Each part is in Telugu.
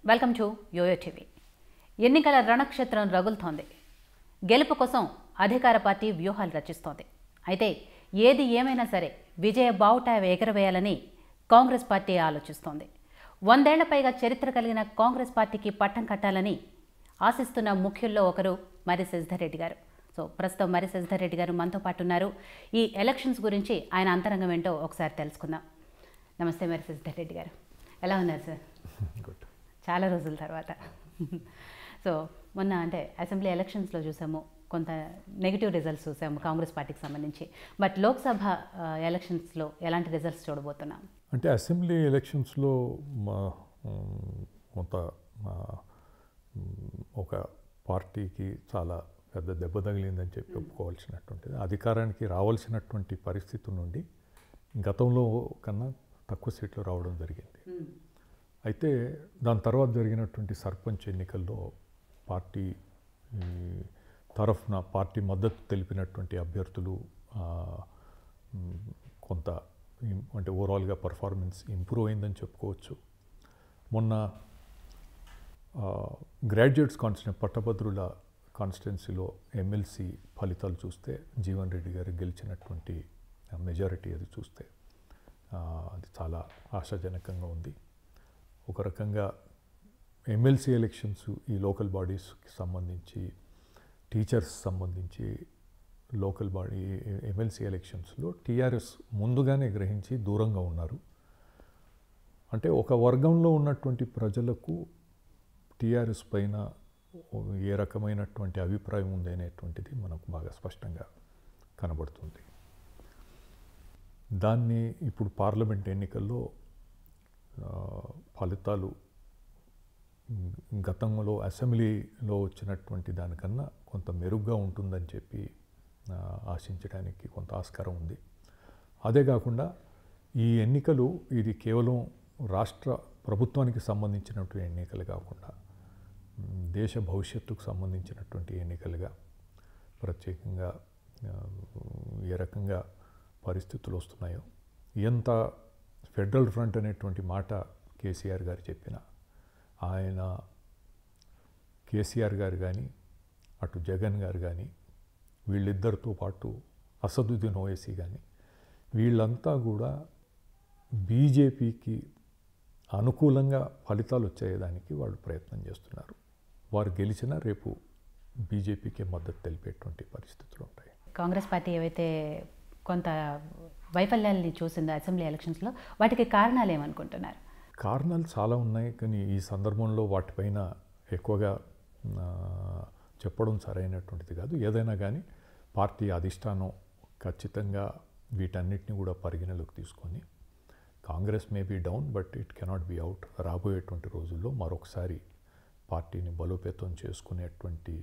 Welcome to yo-yo TV. ఎన్నికల రణక్షేత్రం రగులుతోంది. గెలుపు కోసం అధికార పార్టీ వ్యూహాలు రచిస్తోంది. అయితే ఏది ఏమైనా సరే విజయ బావుట ఎగరవేయాలని కాంగ్రెస్ పార్టీ ఆలోచిస్తోంది. 100 ఏళ్ల పైగా చరిత్ర కలిగిన కాంగ్రెస్ పార్టీకి పట్టం కట్టాలని ఆశిస్తున్న ముఖ్యుల్లో ఒకరు మర్రి శశిధర్ రెడ్డి గారు. ప్రస్తుతం మర్రి శశిధర్ రెడ్డి గారు మనతో పాటు ఉన్నారు. ఈ ఎలక్షన్స్ గురించి ఆయన అంతరంగం ఏంటో ఒకసారి తెలుసుకుందాం. నమస్తే మర్రి శశిధర్ రెడ్డి గారు, ఎలా ఉన్నారు సార్? గుడ్. చాలా రోజుల తర్వాత. మొన్న అసెంబ్లీ ఎలక్షన్స్లో చూసాము, కొంత నెగిటివ్ రిజల్ట్స్ చూసాము కాంగ్రెస్ పార్టీకి సంబంధించి. బట్ లోక్సభ ఎలక్షన్స్లో ఎలాంటి రిజల్ట్స్ చూడబోతున్నాం? అసెంబ్లీ ఎలక్షన్స్లో కొంత ఒక పార్టీకి చాలా పెద్ద దెబ్బ తగిలిందని చెప్పి ఒప్పుకోవాల్సినటువంటిది. అధికారానికి రావాల్సినటువంటి పరిస్థితి నుండి గతంలో కన్నా తక్కువ సీట్లు రావడం జరిగింది. అయితే దాని తర్వాత జరిగినటువంటి సర్పంచ్ ఎన్నికల్లో పార్టీ తరఫున పార్టీ మద్దతు తెలిపినటువంటి అభ్యర్థులు కొంత ఓవరాల్గా పర్ఫార్మెన్స్ ఇంప్రూవ్ అయిందని చెప్పుకోవచ్చు. మొన్న గ్రాడ్యుయేట్స్ పట్టభద్రుల కాన్స్టిట్యున్సీలో ఎమ్మెల్సీ ఫలితాలు చూస్తే జీవన్ రెడ్డి గారు గెలిచినటువంటి మెజారిటీ అది చూస్తే అది చాలా ఆశాజనకంగా ఉంది. ఒక రకంగా ఎమ్మెల్సీ ఎలక్షన్స్, ఈ లోకల్ బాడీస్కి సంబంధించి, టీచర్స్ సంబంధించి లోకల్ బాడీ ఎమ్మెల్సీ ఎలక్షన్స్లో టీఆర్ఎస్ ముందుగానే గ్రహించి దూరంగా ఉన్నారు. ఒక వర్గంలో ఉన్నటువంటి ప్రజలకు టీఆర్ఎస్ పైన ఏ రకమైనటువంటి అభిప్రాయం ఉంది అనేటువంటిది మనకు బాగా స్పష్టంగా కనబడుతుంది. దాన్ని ఇప్పుడు పార్లమెంట్ ఎన్నికల్లో ఫలితాలు గతంలో అసెంబ్లీలో వచ్చినటువంటి దానికన్నా కొంత మెరుగ్గా ఉంటుందని చెప్పి ఆశించడానికి కొంత ఆస్కారం ఉంది. అదే కాకుండా ఈ ఎన్నికలు ఇది కేవలం రాష్ట్ర ప్రభుత్వానికి సంబంధించినటువంటి ఎన్నికలు కాకుండా దేశ భవిష్యత్తుకు సంబంధించినటువంటి ఎన్నికలుగా, ప్రత్యేకంగా ఏ రకంగా పరిస్థితులు వస్తున్నాయో, ఎంత ఫెడరల్ ఫ్రంట్ అనేటువంటి మాట కేసీఆర్ గారు చెప్పిన, ఆయన కేసీఆర్ గారు కానీ అటు జగన్ గారు కానీ వీళ్ళిద్దరితో పాటు అసదుద్దీన్ ఓవైసీ కానీ వీళ్ళంతా కూడా బీజేపీకి అనుకూలంగా ఫలితాలు వచ్చేదానికి వాళ్ళు ప్రయత్నం చేస్తున్నారు. వారు గెలిచినా రేపు బీజేపీకి మద్దతు తెలిపేటువంటి పరిస్థితులు ఉంటాయి. కాంగ్రెస్ పార్టీ ఏవైతే కొంత వైఫల్యాల్ని చూసిందో అసెంబ్లీ ఎలక్షన్స్లో, వాటికి కారణాలు ఏమనుకుంటున్నారు? కారణాలు చాలా ఉన్నాయి, కానీ ఈ సందర్భంలో వాటిపైన ఎక్కువగా చెప్పడం సరైనటువంటిది కాదు. ఏదైనా కానీ పార్టీ అధిష్టానం ఖచ్చితంగా వీటన్నిటిని కూడా పరిగణలోకి తీసుకొని, Congress may be down but it cannot be out. రాబోయేటువంటి రోజుల్లో మరొకసారి పార్టీని బలోపేతం చేసుకునేటువంటి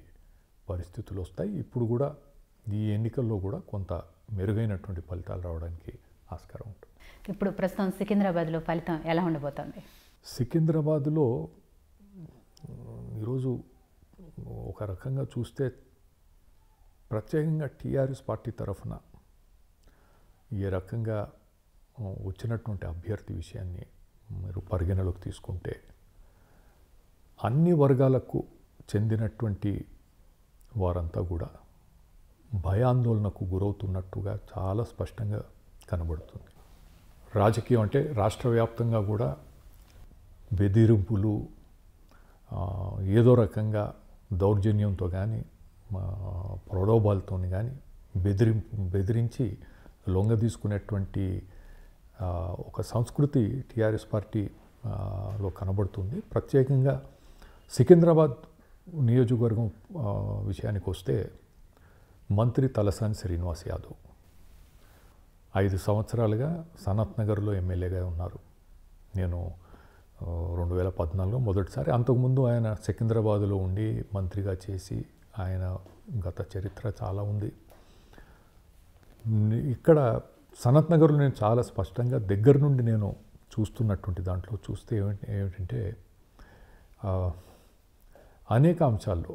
పరిస్థితులు వస్తాయి. ఇప్పుడు కూడా ఈ ఎన్నికల్లో కూడా కొంత మెరుగైనటువంటి ఫలితాలు రావడానికి ఆస్కారం ఉంటుంది. ఇప్పుడు ప్రస్తుతం సికింద్రాబాద్లో ఫలితం ఎలా ఉండబోతోంది? సికింద్రాబాద్లో ఈరోజు ఒక రకంగా చూస్తే ప్రత్యేకంగా టీఆర్ఎస్ పార్టీ తరఫున ఏ రకంగా వచ్చినటువంటి అభ్యర్థి విషయాన్ని మీరు పరిగణలోకి తీసుకుంటే, అన్ని వర్గాలకు చెందినటువంటి వారంతా కూడా భయాందోళనకు గురవుతున్నట్టుగా చాలా స్పష్టంగా కనబడుతుంది. రాజకీయం రాష్ట్ర వ్యాప్తంగా కూడా బెదిరింపులు, ఏదో రకంగా దౌర్జన్యంతో కానీ ప్రలోభాలతో కానీ బెదిరించి లొంగ తీసుకునేటువంటి ఒక సంస్కృతి టీఆర్ఎస్ పార్టీలో కనబడుతుంది. ప్రత్యేకంగా సికింద్రాబాద్ నియోజకవర్గం విషయానికి వస్తే, మంత్రి తలసాని శ్రీనివాస్ యాదవ్ 5 సంవత్సరాలుగా సనత్ నగర్లో ఎమ్మెల్యేగా ఉన్నారు. నేను 2014లో మొదటిసారి, అంతకుముందు ఆయన సికింద్రాబాద్లో ఉండి మంత్రిగా చేసి ఆయన గత చరిత్ర చాలా ఉంది. ఇక్కడ సనత్ నగర్లో నేను చాలా స్పష్టంగా దగ్గర నుండి నేను చూస్తున్నటువంటి దాంట్లో చూస్తే ఏమిటంటే అనేక అంశాల్లో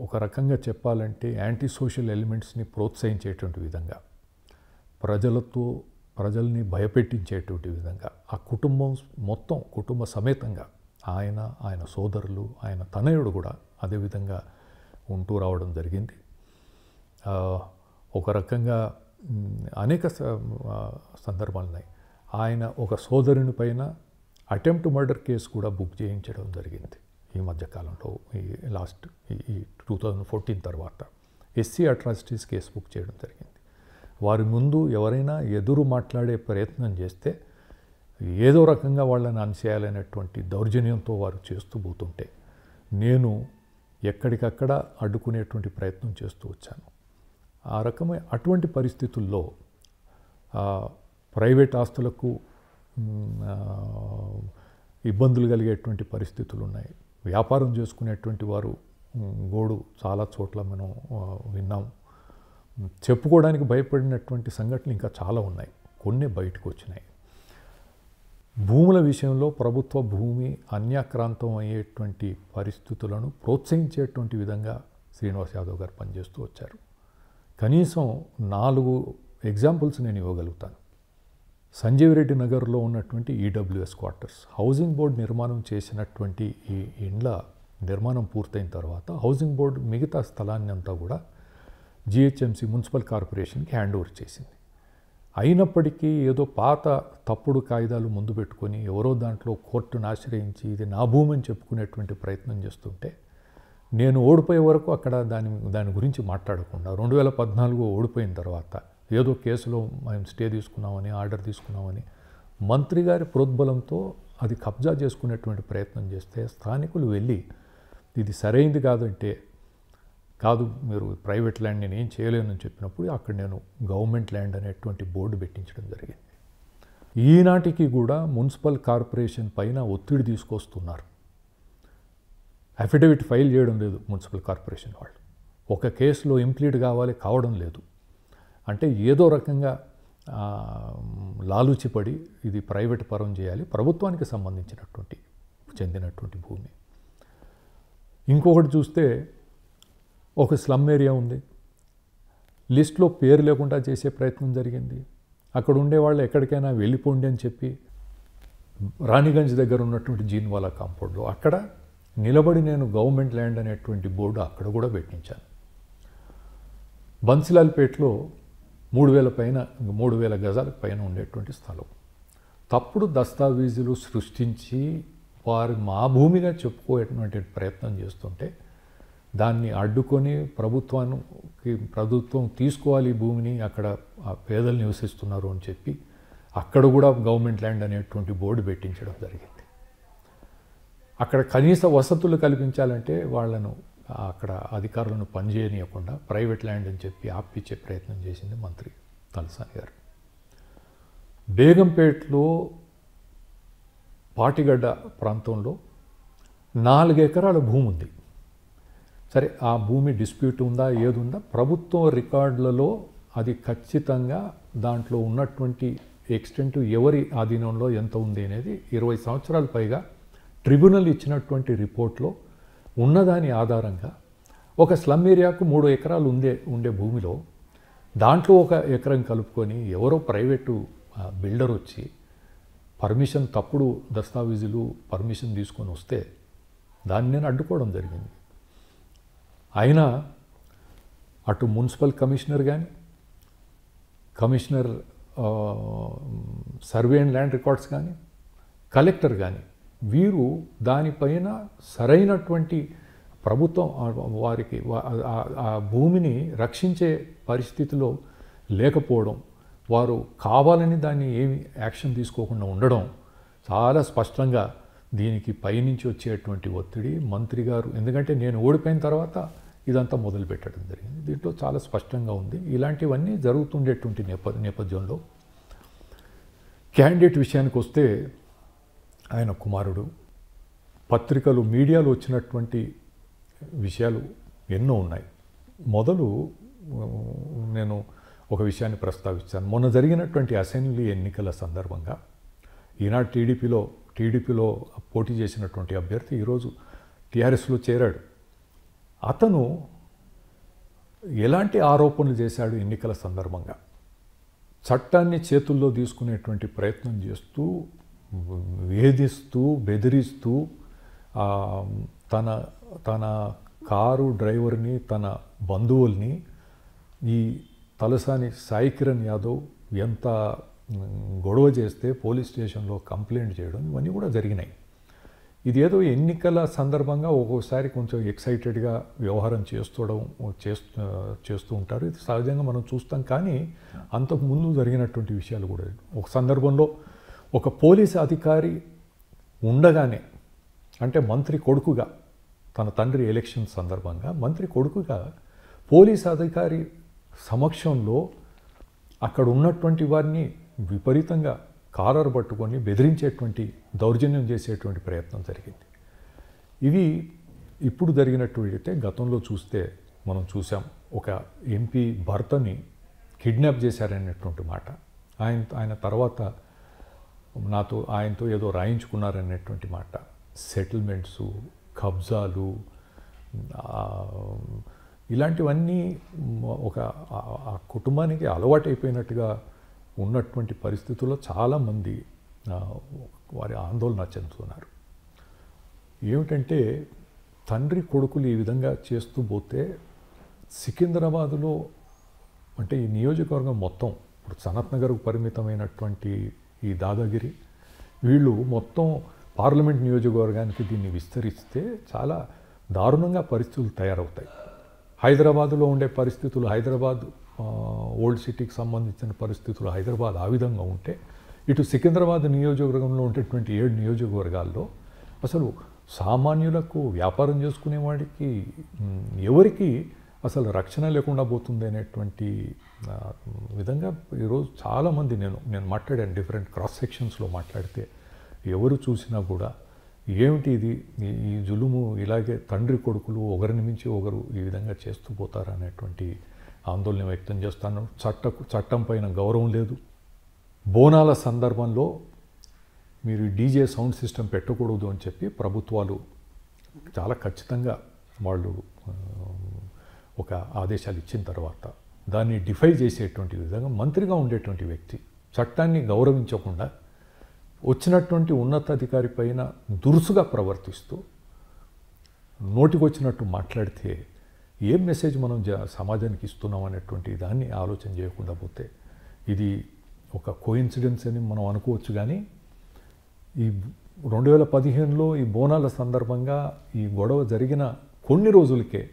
ఒక రకంగా చెప్పాలంటే యాంటీ సోషల్ ఎలిమెంట్స్ని ప్రోత్సహించేటువంటి విధంగా, ప్రజల్ని భయపెట్టించేటువంటి విధంగా, ఆ కుటుంబం మొత్తం కుటుంబ సమేతంగా ఆయన సోదరులు, ఆయన తనయుడు కూడా అదేవిధంగా ఉంటూ రావడం జరిగింది. ఒక రకంగా అనేక సందర్భాలు ఉన్నాయి. ఆయన ఒక సోదరుని పైన అటెంప్ట్ మర్డర్ కేసు కూడా బుక్ చేయించడం జరిగింది ఈ మధ్యకాలంలో, ఈ 2014 తర్వాత ఎస్సీ అట్రాసిటీస్ కేసు బుక్ చేయడం జరిగింది. వారి ముందు ఎవరైనా ఎదురు మాట్లాడే ప్రయత్నం చేస్తే ఏదో రకంగా వాళ్ళని అణిచేయాలనేటువంటి దౌర్జన్యంతో వారు చేస్తూ పోతుంటే నేను ఎక్కడికక్కడ అడ్డుకునేటువంటి ప్రయత్నం చేస్తూ వచ్చాను. ఆ రకమైన అటువంటి పరిస్థితుల్లో ప్రైవేట్ ఆస్తులకు ఇబ్బందులు కలిగేటువంటి పరిస్థితులు ఉన్నాయి. వ్యాపారం చేసుకునేటువంటి వారు గోడు చాలా చోట్ల మనం విన్నాం. చెప్పుకోవడానికి భయపడినటువంటి సంఘటనలు ఇంకా చాలా ఉన్నాయి, కొన్ని బయటకు వచ్చినాయి. భూముల విషయంలో ప్రభుత్వ భూమి అన్యాక్రాంతం అయ్యేటువంటి పరిస్థితులను ప్రోత్సహించేటువంటి విధంగా శ్రీనివాస్ యాదవ్ గారు పనిచేస్తూ వచ్చారు. కనీసం 4 ఎగ్జాంపుల్స్ నేను ఇవ్వగలుగుతాను. సంజీవ్ రెడ్డి నగర్లో ఉన్నటువంటి ఈడబ్ల్యూఎస్ క్వార్టర్స్, హౌసింగ్ బోర్డు నిర్మాణం చేసినటువంటి ఈ ఇండ్ల నిర్మాణం పూర్తయిన తర్వాత హౌసింగ్ బోర్డు మిగతా స్థలాన్ని అంతా కూడా జిహెచ్ఎంసీ మున్సిపల్ కార్పొరేషన్కి హ్యాండ్ ఓవర్ చేసింది. అయినప్పటికీ ఏదో పాత తప్పుడు కాయిదాలు ముందు పెట్టుకొని ఎవరో దాంట్లో కోర్టును ఆశ్రయించి ఇది నా భూమి అని చెప్పుకునేటువంటి ప్రయత్నం చేస్తుంటే నేను ఓడిపోయే వరకు అక్కడ దాని గురించి మాట్లాడకుండా 2014 ఓడిపోయిన తర్వాత ఏదో కేసులో మేము స్టే తీసుకున్నామని, ఆర్డర్ తీసుకున్నామని మంత్రి గారి ప్రోద్బలంతో అది కబ్జా చేసుకునేటువంటి ప్రయత్నం చేస్తే స్థానికులు వెళ్ళి ఇది సరైంది కాదంటే, కాదు మీరు ప్రైవేట్ ల్యాండ్ నేను ఏం చేయలేనని చెప్పినప్పుడు అక్కడ నేను గవర్నమెంట్ ల్యాండ్ అనేటువంటి బోర్డు పెట్టించడం జరిగింది. ఈనాటికి కూడా మున్సిపల్ కార్పొరేషన్ పైన ఒత్తిడి తీసుకొస్తున్నారు. అఫిడవిట్ ఫైల్ చేయడం లేదు మున్సిపల్ కార్పొరేషన్ వాళ్ళు. ఒక కేసులో ఇంప్లీడ్ కావడం లేదు. అంటే ఏదో రకంగా లాలూచిపడి ఇది ప్రైవేట్ పరం చేయాలి, ప్రభుత్వానికి చెందినటువంటి భూమి. ఇంకొకటి చూస్తే ఒక స్లమ్ ఏరియా ఉంది, లిస్ట్లో పేరు లేకుండా చేసే ప్రయత్నం జరిగింది. అక్కడ ఉండేవాళ్ళు ఎక్కడికైనా వెళ్ళిపోండి అని చెప్పి రాణిగంజ్ దగ్గర ఉన్నటువంటి జీన్వాలా కాంపౌండ్లో అక్కడ నిలబడి నేను గవర్నమెంట్ ల్యాండ్ అనేటువంటి బోర్డు అక్కడ కూడా పెట్టించాను. బన్సిలాల్పేటలో 3,000 గజాలకు పైన ఉండేటువంటి స్థలం తప్పుడు దస్తావేజులు సృష్టించి వారు మా భూమిగా చెప్పుకోయేటువంటి ప్రయత్నం చేస్తుంటే దాన్ని అడ్డుకొని ప్రభుత్వం తీసుకోవాలి భూమిని, అక్కడ ఆ పేదలు నివసిస్తున్నారు అని చెప్పి అక్కడ కూడా గవర్నమెంట్ ల్యాండ్ అనేటువంటి బోర్డు పెట్టించడం జరిగింది. అక్కడ కనీస వసతులు కల్పించాలంటే వాళ్ళను అక్కడ అధికారులను పనిచేయనీయకుండా ప్రైవేట్ ల్యాండ్ అని చెప్పి ఆపించే ప్రయత్నం చేసింది మంత్రి తలసాని గారు. బేగంపేటలో పాటిగడ్డ ప్రాంతంలో 4 ఎకరాల భూమి ఉంది. సరే, ఆ భూమి డిస్ప్యూట్ ఉందా ఏదుందా ప్రభుత్వం రికార్డులలో అది ఖచ్చితంగా దాంట్లో ఉన్నటువంటి ఎక్స్టెంట్ ఎవరి ఆధీనంలో ఎంత ఉంది అనేది 20 సంవత్సరాల పైగా ట్రిబ్యునల్ ఇచ్చినటువంటి రిపోర్ట్లో ఉన్నదాని ఆధారంగా ఒక స్లమ్ ఏరియాకు 3 ఎకరాలు ఉండే భూమిలో దాంట్లో 1 ఎకరం కలుపుకొని ఎవరో ప్రైవేటు బిల్డర్ వచ్చి తప్పుడు దస్తావేజులు పర్మిషన్ తీసుకొని వస్తే దాన్ని నేను అడ్డుకోవడం జరిగింది. అయినా అటు మున్సిపల్ కమిషనర్ కానీ, commissioner survey and land records కానీ, కలెక్టర్ కానీ వీరు దానిపైన సరైనటువంటి ప్రభుత్వం వారికి ఆ భూమిని రక్షించే పరిస్థితిలో లేకపోవడం, వారు కావాలని దాన్ని ఏమి యాక్షన్ తీసుకోకుండా ఉండడం చాలా స్పష్టంగా దీనికి పైనుంచి వచ్చేటువంటి ఒత్తిడి మంత్రి గారు, ఎందుకంటే నేను ఓడిపోయిన తర్వాత ఇదంతా మొదలు పెట్టడం జరిగింది. దీంట్లో చాలా స్పష్టంగా ఉంది. ఇలాంటివన్నీ జరుగుతుండేటువంటి నేపథ్యంలో క్యాండిడేట్ విషయానికి వస్తే ఆయన కుమారుడు, పత్రికలు మీడియాలో వచ్చినటువంటి విషయాలు ఎన్నో ఉన్నాయి. మొదలు నేను ఒక విషయాన్ని ప్రస్తావించాను. మొన్న జరిగినటువంటి అసెంబ్లీ ఎన్నికల సందర్భంగా ఈనాడు టీడీపీలో పోటీ చేసినటువంటి అభ్యర్థి ఈరోజు టీఆర్ఎస్లో చేరాడు. అతను ఎలాంటి ఆరోపణలు చేశాడు ఎన్నికల సందర్భంగా? చట్టాన్ని చేతుల్లో తీసుకునేటువంటి ప్రయత్నం చేస్తూ, వేధిస్తూ, బెదిరిస్తూ ఆ, తన తన కారు డ్రైవర్ని, తన బంధువుల్ని ఈ తలసాని సాయి కిరణ్ యాదవ్ ఎంత గొడవ చేస్తే పోలీస్ స్టేషన్లో కంప్లైంట్ చేయడం ఇవన్నీ కూడా జరిగినాయి. ఇదేదో ఎన్నికల సందర్భంగా ఒక్కోసారి కొంచెం ఎక్సైటెడ్గా వ్యవహారం చేస్తూ ఉంటారు. ఇది సహజంగా మనం చూస్తాం. కానీ అంతకుముందు జరిగినటువంటి విషయాలు కూడా ఒక సందర్భంలో ఒక పోలీస్ అధికారి ఉండగానే, అంటే మంత్రి కొడుకుగా, తన తండ్రి ఎలక్షన్ సందర్భంగా మంత్రి కొడుకుగా పోలీస్ అధికారి సమక్షంలో అక్కడ ఉన్నటువంటి వారిని విపరీతంగా కాలర్ పట్టుకొని బెదిరించేటువంటి, దౌర్జన్యం చేసేటువంటి ప్రయత్నం జరిగింది. ఇవి ఇప్పుడు జరిగినట్టు గతంలో చూస్తే మనం చూసాం. ఒక ఎంపీ భర్తని కిడ్నాప్ చేశారనేటువంటి మాట, ఆయన తర్వాత ఆయనతో ఏదో రాయించుకున్నారనేటువంటి మాట, సెటిల్మెంట్సు, కబ్జాలు, ఇలాంటివన్నీ ఒక ఆ కుటుంబానికి అలవాటైపోయినట్టుగా ఉన్నటువంటి పరిస్థితుల్లో చాలామంది వారి ఆందోళన చెందుతున్నారు. ఏమిటంటే తండ్రి కొడుకులు ఈ విధంగా చేస్తూ పోతే సికింద్రాబాదులో, అంటే ఈ నియోజకవర్గం మొత్తం, ఇప్పుడు సనత్ నగర్కు పరిమితమైనటువంటి ఈ దాదాగిరి, వీళ్ళు మొత్తం పార్లమెంట్ నియోజకవర్గానికి దీన్ని విస్తరిస్తే చాలా దారుణంగా పరిస్థితులు తయారవుతాయి. హైదరాబాదులో ఉండే పరిస్థితులు, హైదరాబాద్ ఓల్డ్ సిటీకి సంబంధించిన పరిస్థితులు హైదరాబాద్ ఆ విధంగా ఉంటే, ఇటు సికింద్రాబాద్ నియోజకవర్గంలో ఉండేటువంటి 7 నియోజకవర్గాల్లో అసలు సామాన్యులకు, వ్యాపారం చేసుకునేవాడికి, ఎవరికి అసలు రక్షణ లేకుండా పోతుంది అనేటువంటి విధంగా ఈరోజు చాలామంది, నేను మాట్లాడాను డిఫరెంట్ క్రాస్ సెక్షన్స్లో మాట్లాడితే, ఎవరు చూసినా కూడా ఏమిటి ఇది, ఈ జులుము, ఇలాగే తండ్రి కొడుకులు ఒకరిని మించి ఒకరు ఈ విధంగా చేస్తూ పోతారు అనేటువంటి ఆందోళన వ్యక్తం చేస్తాను. చట్టం పైన గౌరవం లేదు. బోనాల సందర్భంలో మీరు డీజే సౌండ్ సిస్టమ్ పెట్టకూడదు అని చెప్పి ప్రభుత్వాలు చాలా ఖచ్చితంగా వాళ్ళు ఒక ఆదేశాలు ఇచ్చిన తర్వాత దాన్ని డిఫై చేసేటువంటి విధంగా మంత్రిగా ఉండేటువంటి వ్యక్తి చట్టాన్ని గౌరవించకుండా వచ్చినటువంటి ఉన్నతాధికారి పైన దురుసుగా ప్రవర్తిస్తూ నోటికొచ్చినట్టు మాట్లాడితే ఏం మెసేజ్ మనం సమాజానికి ఇస్తున్నాం అనేటువంటి దాన్ని ఆలోచన చేయకుండా పోతే ఇది ఒక కోఇన్సిడెన్స్ అని మనం అనుకోవచ్చు. కానీ ఈ 2015లో ఈ బోనాల సందర్భంగా ఈ గొడవ జరిగిన కొన్ని రోజులకే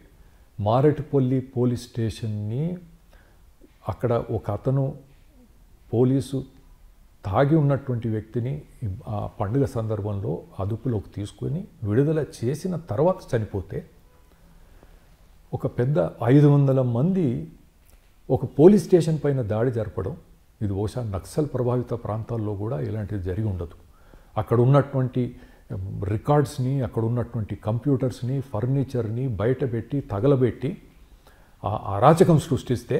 మారేడుపల్లి పోలీస్ స్టేషన్ని అక్కడ ఒక అతను పోలీసు తాగి ఉన్నటువంటి వ్యక్తిని ఆ పండుగ సందర్భంలో అదుపులోకి తీసుకొని విడుదల చేసిన తర్వాత చనిపోతే ఒక పెద్ద 500 మంది ఒక పోలీస్ స్టేషన్ పైన దాడి జరపడం, ఇది బహుశా నక్సల్ ప్రభావిత ప్రాంతాల్లో కూడా ఇలాంటిది జరిగి ఉండదు. అక్కడ ఉన్నటువంటి రికార్డ్స్ని, అక్కడ ఉన్నటువంటి కంప్యూటర్స్ని, ఫర్నిచర్ని బయటపెట్టి తగలబెట్టి అరాచకం సృష్టిస్తే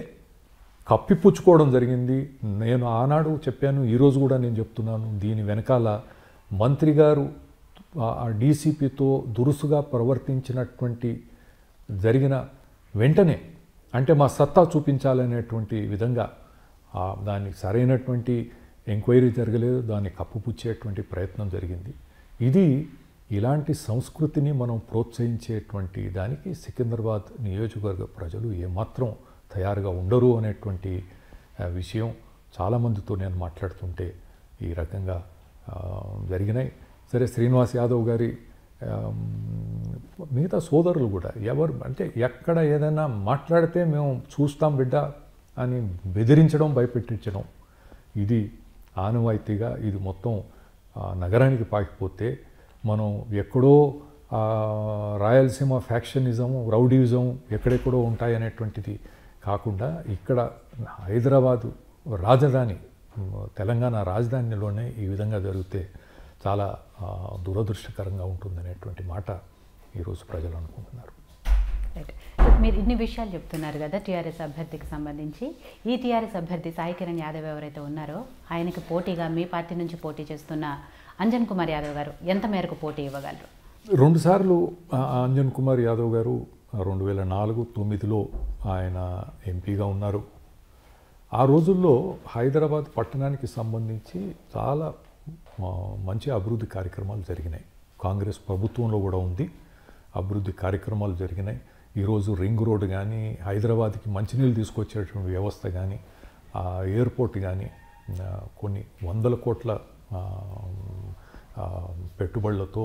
కప్పిపుచ్చుకోవడం జరిగింది. నేను ఆనాడు చెప్పాను, ఈరోజు కూడా నేను చెప్తున్నాను, దీని వెనకాల మంత్రి గారు ఆ డీసీపీతో దురుసుగా ప్రవర్తించినటువంటి జరిగిన వెంటనే, అంటే మా సత్తా చూపించాలనేటువంటి విధంగా దానికి సరైనటువంటి ఎంక్వైరీ జరగలేదు, దాన్ని కప్పుపుచ్చేటువంటి ప్రయత్నం జరిగింది. ఇది ఇలాంటి సంస్కృతిని మనం ప్రోత్సహించేటువంటి దానికి సికింద్రాబాద్ నియోజకవర్గ ప్రజలు ఏమాత్రం తయారుగా ఉండరు అనేటువంటి విషయం చాలామందితో నేను మాట్లాడుతుంటే ఈ రకంగా జరిగినాయి. సరే, శ్రీనివాస్ యాదవ్ గారి మిగతా సోదరులు కూడా ఎవరు అంటే ఎక్కడ ఏదైనా మాట్లాడితే మేము చూస్తాం బిడ్డ అని బెదిరించడం, భయపెట్టించడం, ఇది ఆనవాయితీగా ఇది మొత్తం నగరానికి పాకిపోతే మనం ఎక్కడో రాయలసీమ ఫ్యాక్షనిజం, రౌడీయిజం ఎక్కడెక్కడో ఉంటాయనేటువంటిది కాకుండా ఇక్కడ హైదరాబాదు రాజధాని, తెలంగాణ రాజధానిలోనే ఈ విధంగా జరిగితే చాలా దురదృష్టకరంగా ఉంటుందనేటువంటి మాట ఈరోజు ప్రజలు అనుకుంటున్నారు. రైట్. మీరు ఇన్ని విషయాలు చెప్తున్నారు కదా టీఆర్ఎస్ అభ్యర్థికి సంబంధించి. ఈ టీఆర్ఎస్ అభ్యర్థి సాయి కిరణ్ యాదవ్ ఎవరైతే ఉన్నారో ఆయనకి పోటీగా మీ పార్టీ నుంచి పోటీ చేస్తున్న అంజన్ కుమార్ యాదవ్ గారు ఎంత మేరకు పోటీ ఇవ్వగలరు? 2 సార్లు అంజన్ కుమార్ యాదవ్ గారు 2004-09లో ఆయన ఎంపీగా ఉన్నారు. ఆ రోజుల్లో హైదరాబాద్ పట్టణానికి సంబంధించి చాలా మంచి అభివృద్ధి కార్యక్రమాలు జరిగినాయి. కాంగ్రెస్ ప్రభుత్వంలో కూడా ఉంది. అభివృద్ధి కార్యక్రమాలు జరిగినాయి. ఈరోజు రింగ్ రోడ్ కానీ, హైదరాబాద్కి మంచినీళ్ళు తీసుకొచ్చేటువంటి వ్యవస్థ కానీ, ఎయిర్పోర్ట్ కానీ, కొన్ని వందల కోట్ల పెట్టుబడులతో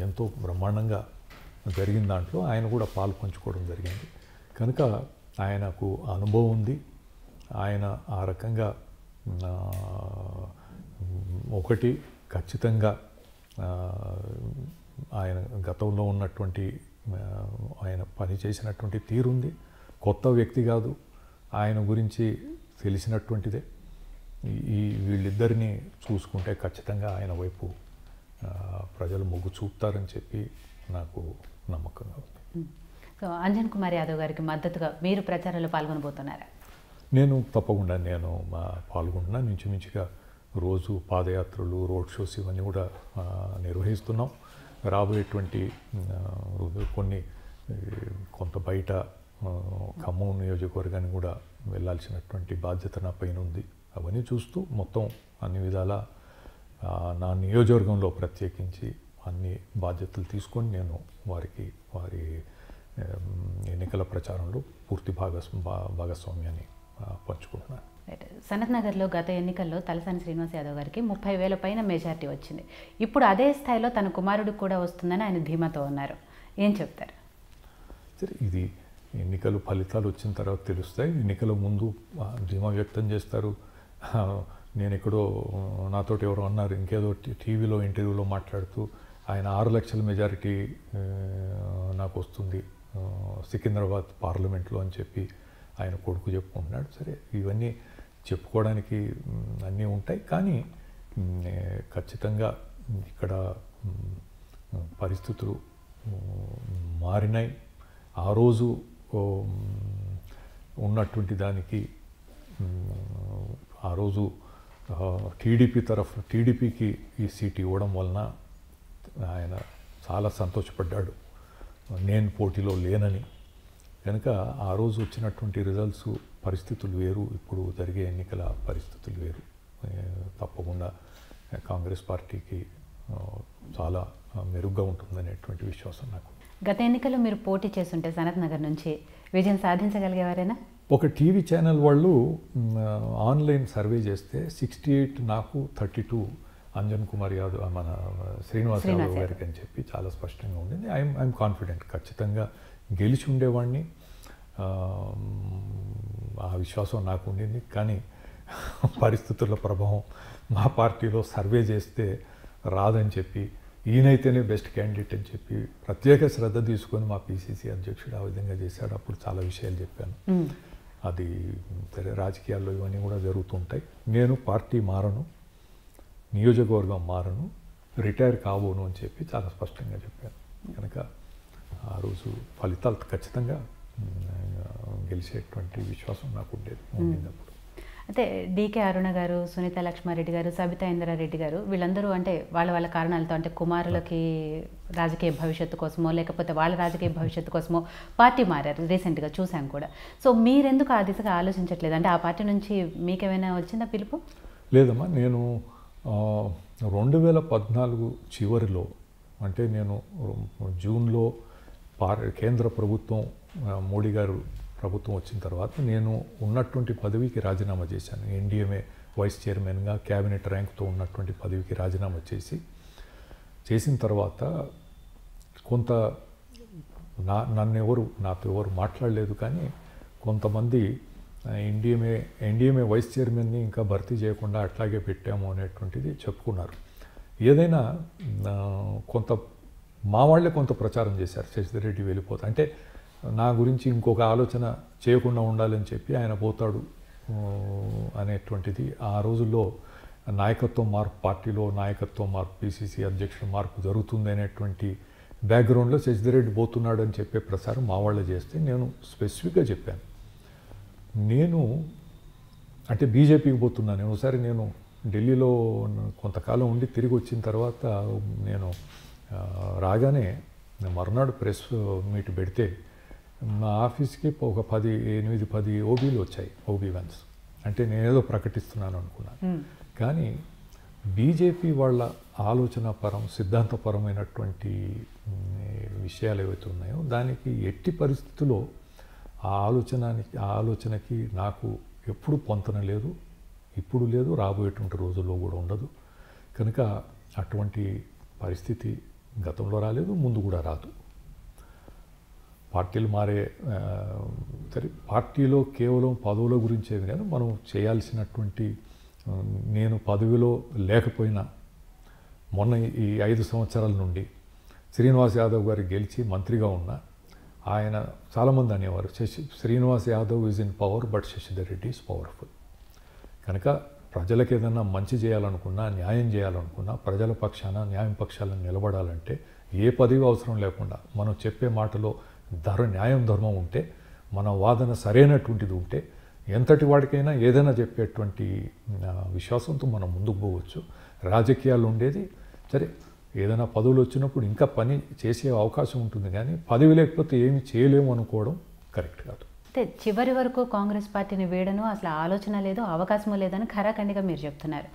ఎంతో బ్రహ్మాండంగా జరిగిన దాంట్లో ఆయన కూడా పాలు పంచుకోవడం జరిగింది. కనుక ఆయనకు అనుభవం ఉంది. ఆయన ఆ రకంగా ఒకటి ఖచ్చితంగా ఆయన గతంలో ఉన్నటువంటి ఆయన పనిచేసినటువంటి తీరుంది. కొత్త వ్యక్తి కాదు, ఆయన గురించి తెలిసినటువంటిదే. వీళ్ళిద్దరినీ చూసుకుంటే ఖచ్చితంగా ఆయన వైపు ప్రజలు మొగ్గు చూపుతారని చెప్పి నాకు నమ్మకంగా ఉంది. సో అంజన్ కుమార్ యాదవ్ గారికి మద్దతుగా మీరు ప్రచారంలో పాల్గొనబోతున్నారా? నేను తప్పకుండా పాల్గొంటున్నాను. ఇంచుమించుగా రోజు పాదయాత్రలు, రోడ్ షోస్ ఇవన్నీ కూడా నిర్వహిస్తున్నాం. రాబోయేటువంటి కొంత బయట ఖమ్మం నియోజకవర్గాన్ని కూడా వెళ్ళాల్సినటువంటి బాధ్యత నా పైన ఉంది. అవన్నీ చూస్తూ మొత్తం అన్ని విధాల నా నియోజకవర్గంలో ప్రత్యేకించి అన్ని బాధ్యతలు తీసుకొని నేను వారి ఎన్నికల ప్రచారంలో పూర్తి భాగస్వామ్యాన్ని పంచుకుంటున్నాను. సనత్ నగర్లో గత ఎన్నికల్లో తలసాని శ్రీనివాస్ యాదవ్ గారికి 30,000 పైన మెజార్టీ వచ్చింది. ఇప్పుడు అదే స్థాయిలో తన కుమారుడికి కూడా వస్తుందని ఆయన ధీమాతో ఉన్నారు. ఏం చెప్తారు? సరే, ఇది ఎన్నికలు ఫలితాలు వచ్చిన తర్వాత తెలుస్తాయి. ఎన్నికల ముందు ధీమా వ్యక్తం చేస్తారు. నేను ఎక్కడో నాతోటి ఎవరో అన్నారు, ఇంకేదో టీవీలో ఇంటర్వ్యూలో మాట్లాడుతూ ఆయన 6 లక్షల మెజారిటీ నాకు వస్తుంది సికింద్రాబాద్ పార్లమెంట్లో అని చెప్పి ఆయన కొడుకు చెప్పుకుంటున్నాడు. సరే, ఇవన్నీ చెప్పుకోవడానికి అన్నీ ఉంటాయి. కానీ ఖచ్చితంగా ఇక్కడ పరిస్థితులు మారినాయి. ఆ రోజు ఉన్నటువంటి దానికి ఆ రోజు టీడీపీకి ఈ సీట్ ఇవ్వడం వలన ఆయన చాలా సంతోషపడ్డాడు, నేను పోటీలో లేనని. కనుక ఆ రోజు వచ్చినటువంటి రిజల్ట్స్ పరిస్థితులు వేరు, ఇప్పుడు జరిగే ఎన్నికల పరిస్థితులు వేరు. తప్పకుండా కాంగ్రెస్ పార్టీకి చాలా మెరుగ్గా ఉంటుందనేటువంటి విశ్వాసం నాకు. గత ఎన్నికల్లో మీరు పోటీ చేస్తుంటే సనత్ నగర్ నుంచి విజయం సాధించగలిగేవారేనా? ఒక టీవీ ఛానల్ వాళ్ళు ఆన్లైన్ సర్వే చేస్తే 68 నాకు, 32 అంజన్ కుమార్ యాదవ్ మన శ్రీనివాస్ యాదవ్ గారికి అని చెప్పి చాలా స్పష్టంగా ఉండింది. ఐఎమ్ కాన్ఫిడెంట్, ఖచ్చితంగా గెలిచి ఉండేవాడిని. ఆ విశ్వాసం నాకు ఉండింది. కానీ పరిస్థితుల ప్రభావం మా పార్టీలో సర్వే చేస్తే రాదని చెప్పి, ఈయనైతేనే బెస్ట్ క్యాండిడేట్ అని చెప్పి ప్రత్యేక శ్రద్ధ తీసుకొని మా పిసిసి అధ్యక్షుడు ఆ విధంగా చేశాడు. అప్పుడు చాలా విషయాలు చెప్పాను. అది సరే, రాజకీయాల్లో ఇవన్నీ కూడా జరుగుతుంటాయి. నేను పార్టీ మారను, నియోజకవర్గం మారను, రిటైర్ కాబోను అని చెప్పి చాలా స్పష్టంగా చెప్పాను. కనుక ఆ రోజు ఫలితాలు ఖచ్చితంగా గెలిచేటువంటి విశ్వాసం నాకు ఉండింది అప్పుడు. అయితే డీకే అరుణ గారు, సునీత లక్ష్మారెడ్డి గారు, సబితా ఇంద్రారెడ్డి గారు వీళ్ళందరూ అంటే వాళ్ళ కారణాలతో, అంటే కుమారులకి రాజకీయ భవిష్యత్తు కోసమో లేకపోతే వాళ్ళ రాజకీయ భవిష్యత్తు కోసమో పార్టీ మారారు. రీసెంట్గా చూసాం కూడా. సో మీరెందుకు ఆ దిశగా ఆలోచించట్లేదు? అంటే ఆ పార్టీ నుంచి మీకేమైనా వచ్చిందా పిలుపు? లేదమ్మా, నేను 2014 చివరిలో, అంటే నేను జూన్లో కేంద్ర ప్రభుత్వం మోడీ గారు ప్రభుత్వం వచ్చిన తర్వాత నేను ఉన్నటువంటి పదవికి రాజీనామా చేశాను. ఎన్డీఎంఏ వైస్ చైర్మన్గా క్యాబినెట్ ర్యాంక్తో ఉన్నటువంటి పదవికి రాజీనామా చేసిన తర్వాత కొంత నాతో ఎవరు మాట్లాడలేదు. కానీ కొంతమంది ఎన్డీఎంఏ వైస్ చైర్మన్ని ఇంకా భర్తీ చేయకుండా అట్లాగే పెట్టాము అనేటువంటిది చెప్పుకున్నారు. ఏదైనా మా వాళ్ళే కొంత ప్రచారం చేశారు, శశిధర్ రెడ్డి వెళ్ళిపోతా అంటే నా గురించి ఇంకొక ఆలోచన చేయకుండా ఉండాలని చెప్పి ఆయన పోతాడు అనేటువంటిది. ఆ రోజుల్లో నాయకత్వం మార్పు, పార్టీలో నాయకత్వం మార్పు, పిసిసి అధ్యక్షుడు మార్పు జరుగుతుంది అనేటువంటి బ్యాక్గ్రౌండ్లో శశిధర్ రెడ్డి పోతున్నాడు అని చెప్పే ప్రచారం మా వాళ్ళే చేస్తే నేను స్పెసిఫిక్గా చెప్పాను, నేను అంటే బీజేపీకి పోతున్నాను. ఒకసారి నేను ఢిల్లీలో కొంతకాలం ఉండి తిరిగి వచ్చిన తర్వాత నేను రాగానే మర్నాడు ప్రెస్ మీట్ పెడితే మా ఆఫీస్కి ఒక 8-10 ఓబీలు వచ్చాయి, ఓబీ వన్స్. అంటే నేనేదో ప్రకటిస్తున్నాను అనుకున్నాను. కానీ బీజేపీ వాళ్ళ ఆలోచనాపరం సిద్ధాంతపరమైనటువంటి విషయాలు ఏవైతే ఉన్నాయో దానికి ఎట్టి పరిస్థితుల్లో ఆ ఆలోచనకి నాకు ఎప్పుడు పొంతన లేదు, ఇప్పుడు లేదు, రాబోయేటువంటి రోజుల్లో కూడా ఉండదు. కనుక అటువంటి పరిస్థితి గతంలో రాలేదు, ముందు కూడా రాదు. పార్టీలు మారే సరే, పార్టీలో కేవలం పదవుల గురించేది కానీ మనం చేయాల్సినటువంటి, నేను పదవిలో లేకపోయినా మొన్న ఈ 5 సంవత్సరాల నుండి శ్రీనివాస్ యాదవ్ గారు గెలిచి మంత్రిగా ఉన్న ఆయన చాలామంది అనేవారు, Srinivas Yadav is in power but Shashidhar Reddy is powerful. కనుక ప్రజలకు ఏదైనా మంచి చేయాలనుకున్నా, న్యాయం చేయాలనుకున్నా, ప్రజల పక్షాన న్యాయం పక్షాలను నిలబడాలంటే ఏ పదవి అవసరం లేకుండా మనం చెప్పే మాటలో న్యాయం ధర్మం ఉంటే, మన వాదన సరైనటువంటిది ఉంటే ఎంతటి వాడికైనా ఏదైనా చెప్పేటువంటి విశ్వాసంతో మనం ముందుకు పోవచ్చు. రాజకీయాలు ఉండేది సరే, ఏదైనా పదవులు వచ్చినప్పుడు ఇంకా పని చేసే అవకాశం ఉంటుంది, కానీ పదవి లేకపోతే ఏమి చేయలేము అనుకోవడం కరెక్ట్ కాదు. అంటే చివరి వరకు కాంగ్రెస్ పార్టీని వీడను అసలు ఆలోచన లేదు, అవకాశం లేదని ఖరాఖండిగా మీరు చెప్తున్నారు.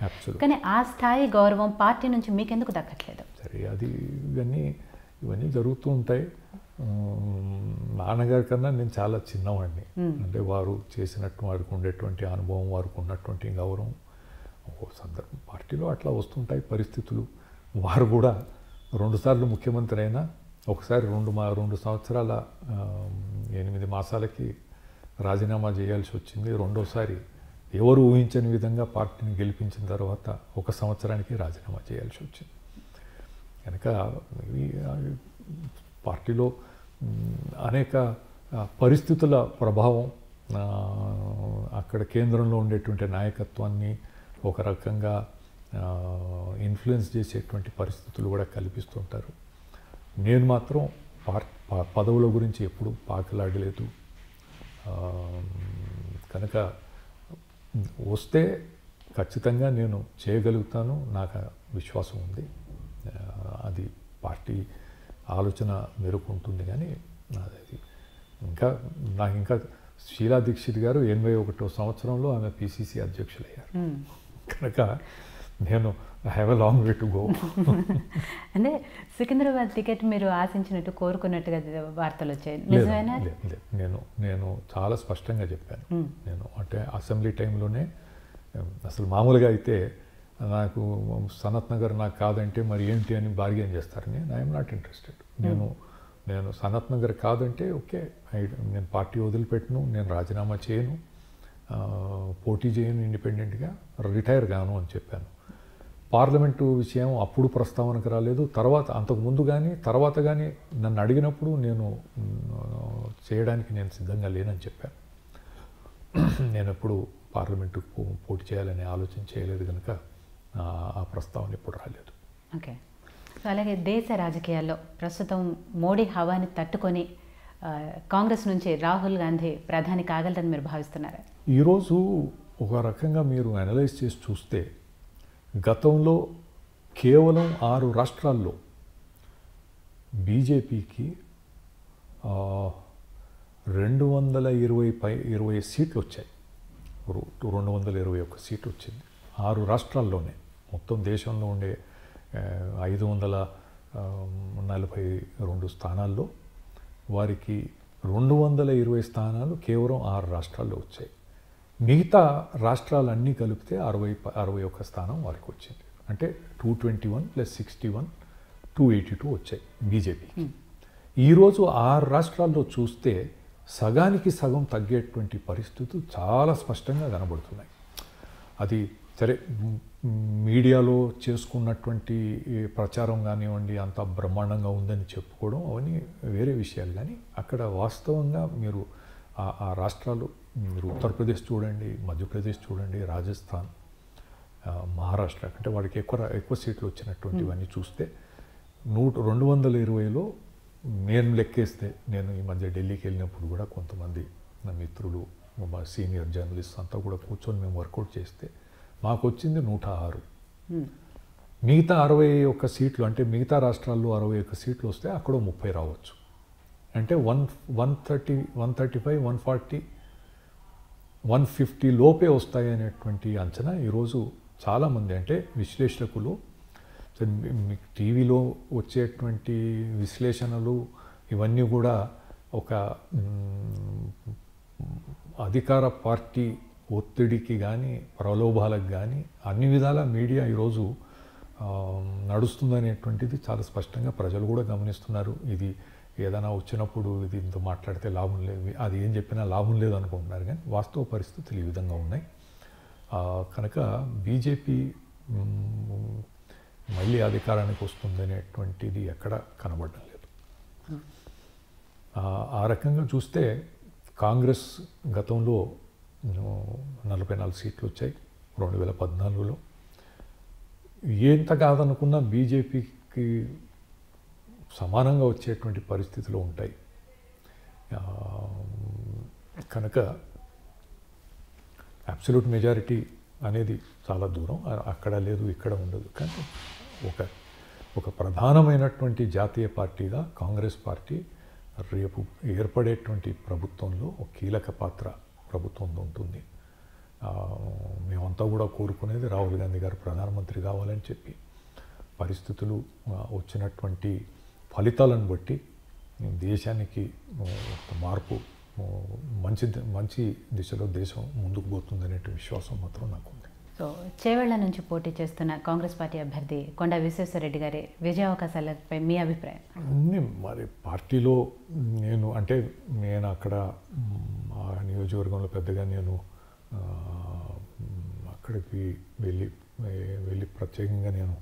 కానీ ఆ స్థాయి గౌరవం పార్టీ నుంచి మీకెందుకు దక్కట్లేదు? సరే, అది ఇవన్నీ జరుగుతూ ఉంటాయి. నాన్నగారి కన్నా నేను చాలా చిన్నవాడిని. అంటే వారు చేసినట్టు వారికి ఉండేటువంటి అనుభవం, వారికి ఉన్నటువంటి గౌరవం ఓ సందర్భం పార్టీలో అట్లా వస్తుంటాయి పరిస్థితులు. వారు కూడా 2 సార్లు ముఖ్యమంత్రి అయినా, ఒకసారి 2 సంవత్సరాల 8 మాసాలకి రాజీనామా చేయాల్సి వచ్చింది. రెండోసారి ఎవరు ఊహించని విధంగా పార్టీని గెలిపించిన తర్వాత 1 సంవత్సరానికి రాజీనామా చేయాల్సి వచ్చింది. కనుక పార్టీలో అనేక పరిస్థితుల ప్రభావం, అక్కడ కేంద్రంలో ఉండేటువంటి నాయకత్వాన్ని ఒక రకంగా ఇన్ఫ్లుయెన్స్ చేసేటువంటి పరిస్థితులు కూడా కల్పిస్తుంటారు. నేను మాత్రం పదవుల గురించి ఎప్పుడు పాకలాడలేదు. కనుక వస్తే ఖచ్చితంగా నేను చేయగలుగుతాను, నాకు విశ్వాసం ఉంది. అది పార్టీ ఆలోచన మేరకు ఉంటుంది. కానీ అది నాకు ఇంకా షీలా దీక్షిత్ గారు 81వ సంవత్సరంలో ఆమె పిసిసి అధ్యక్షులయ్యారు. కనుక నేను I have a long way to go. అంటే సికింద్రాబాద్ టికెట్ మీరు ఆశించినట్టు కోరుకున్నట్టుగా వార్తలు వచ్చాయి, నిజమేనా? నేను చాలా స్పష్టంగా చెప్పాను. నేను అంటే అసెంబ్లీ టైంలోనే, అసలు మామూలుగా అయితే నాకు సనత్ నగర్ నాకు కాదంటే మరి ఏంటి అని బార్గెన్ చేస్తారని, ఐఎమ్ నాట్ ఇంట్రెస్టెడ్. నేను సనత్ నగర్ కాదంటే ఓకే, నేను పార్టీ వదిలిపెట్టను, నేను రాజీనామా చేయను, పోటీ చేయను, ఇండిపెండెంట్గా రిటైర్ గాను అని చెప్పాను. పార్లమెంటు విషయం అప్పుడు ప్రస్తావనకు రాలేదు. అంతకుముందు కానీ తర్వాత కానీ నన్ను అడిగినప్పుడు నేను చేయడానికి నేను సిద్ధంగా లేనని చెప్పాను. నేను ఎప్పుడు పార్లమెంటుకు పోటీ చేయాలనే ఆలోచన చేయలేదు, కనుక ఆ ప్రస్తావన ఎప్పుడు రాలేదు. ఓకే. సో అలాగే దేశ రాజకీయాల్లో ప్రస్తుతం మోడీ హవాని తట్టుకొని కాంగ్రెస్ నుంచి రాహుల్ గాంధీ ప్రధాని కాగలరని మీరు భావిస్తున్నారా? ఈరోజు ఒక రకంగా మీరు అనలైజ్ చేసి చూస్తే, గతంలో కేవలం 6 రాష్ట్రాల్లో బీజేపీకి 220 సీట్లు వచ్చాయి. 221 సీట్లు వచ్చింది 6 రాష్ట్రాల్లోనే. మొత్తం దేశంలో ఉండే 542 స్థానాల్లో వారికి 220 స్థానాలు కేవలం 6 రాష్ట్రాల్లో వచ్చాయి. మిగతా రాష్ట్రాలన్నీ కలిపితే 61 స్థానం వారికి వచ్చింది. అంటే 221 + 61 282 వచ్చాయి బీజేపీకి. ఈరోజు 6 రాష్ట్రాల్లో చూస్తే సగానికి సగం తగ్గేటువంటి పరిస్థితులు చాలా స్పష్టంగా కనబడుతున్నాయి. అది సరే, మీడియాలో చేసుకున్నటువంటి ప్రచారం కానివ్వండి, అంత బ్రహ్మాండంగా ఉందని చెప్పుకోవడం అవన్నీ వేరే విషయాలు. కానీ అక్కడ వాస్తవంగా మీరు ఆ రాష్ట్రాలు, మీరు ఉత్తరప్రదేశ్ చూడండి, మధ్యప్రదేశ్ చూడండి, రాజస్థాన్, మహారాష్ట్ర, అంటే వాడికి ఎక్కువ సీట్లు వచ్చినటువంటివన్నీ చూస్తే 220లో నేను లెక్కేస్తే, నేను ఈ మధ్య ఢిల్లీకి వెళ్ళినప్పుడు కూడా కొంతమంది నా మిత్రులు, మా సీనియర్ జర్నలిస్ట్ అంతా కూడా కూర్చొని మేము వర్కౌట్ చేస్తే మాకు వచ్చింది 106. మిగతా 61 సీట్లు, అంటే మిగతా రాష్ట్రాల్లో 61 సీట్లు వస్తే అక్కడ 30 రావచ్చు. అంటే 130, 135, 140, 150 లోపే వస్తాయి అనేటువంటి అంచనా ఈరోజు చాలామంది, అంటే విశ్లేషకులు సో మీకు టీవీలో వచ్చేటువంటి విశ్లేషణలు ఇవన్నీ కూడా ఒక అధికార పార్టీ ఒత్తిడికి కానీ ప్రలోభాలకు కానీ అన్ని విధాల మీడియా ఈరోజు నడుస్తుందనేటువంటిది చాలా స్పష్టంగా ప్రజలు కూడా గమనిస్తున్నారు. ఇది ఏదైనా వచ్చినప్పుడు ఇది ఇంత మాట్లాడితే లాభం లేదు, అది ఏం చెప్పినా లాభం లేదు అనుకుంటున్నారు, కానీ వాస్తవ పరిస్థితులు ఈ విధంగా ఉన్నాయి. కనుక బీజేపీ మళ్ళీ అధికారానికి వస్తుందనేటువంటిది ఎక్కడ కనబడడం లేదు. ఆ రకంగా చూస్తే కాంగ్రెస్ గతంలో 44 సీట్లు వచ్చాయి 2014లో. ఎంత కాదనుకున్నా బీజేపీకి సమానంగా వచ్చేటువంటి పరిస్థితులు ఉంటాయి. కనుక అబ్సల్యూట్ మెజారిటీ అనేది చాలా దూరం, అక్కడ లేదు ఇక్కడ ఉండదు. కానీ ఒక ప్రధానమైనటువంటి జాతీయ పార్టీగా కాంగ్రెస్ పార్టీ రేపు ఏర్పడేటువంటి ప్రభుత్వంలో ఒక కీలక పాత్ర ప్రభుత్వంలో ఉంటుంది. మేమంతా కూడా కోరుకునేది రాహుల్ గాంధీ గారు ప్రధానమంత్రి కావాలని చెప్పి. పరిస్థితులు వచ్చినటువంటి ఫలితాలను బట్టి దేశానికి మార్పు మంచి దిశలో దేశం ముందుకు పోతుందనే విశ్వాసం మాత్రం నాకుంది. సో చేవెళ్ల నుంచి పోటీ చేస్తున్న కాంగ్రెస్ పార్టీ అభ్యర్థి కొండా విశ్వేశ్వరరెడ్డి గారి విజయావకాశాలపై మీ అభిప్రాయం? మరి పార్టీలో నేను అక్కడ ఆ నియోజకవర్గంలో పెద్దగా నేను అక్కడికి వెళ్ళి ప్రత్యేకంగా నేను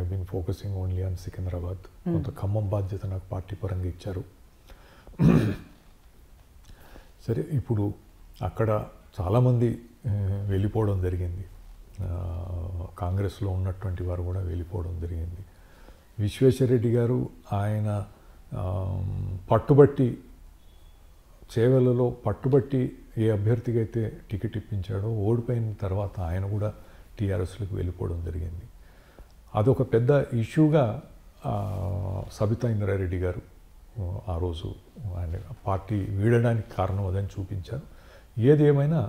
I been focusing only on Secunderabad. కొంత ఖమ్మం బాధ్యత నాకు పార్టీ పరంగా ఇచ్చారు. సరే, ఇప్పుడు అక్కడ చాలామంది వెళ్ళిపోవడం జరిగింది. కాంగ్రెస్లో ఉన్నటువంటి వారు కూడా వెళ్ళిపోవడం జరిగింది. విశ్వేశ్వరరెడ్డి గారు ఆయన చేవెళ్లలో పట్టుబట్టి ఏ అభ్యర్థికి అయితే టికెట్ ఇప్పించాడో ఓడిపోయిన తర్వాత ఆయన కూడా టీఆర్ఎస్లోకి వెళ్ళిపోవడం జరిగింది. అదొక పెద్ద ఇష్యూగా సబితా ఇంద్రారెడ్డి గారు ఆ రోజు ఆయన పార్టీ వీడడానికి కారణం అదని చూపించారు. ఏది ఏమైనా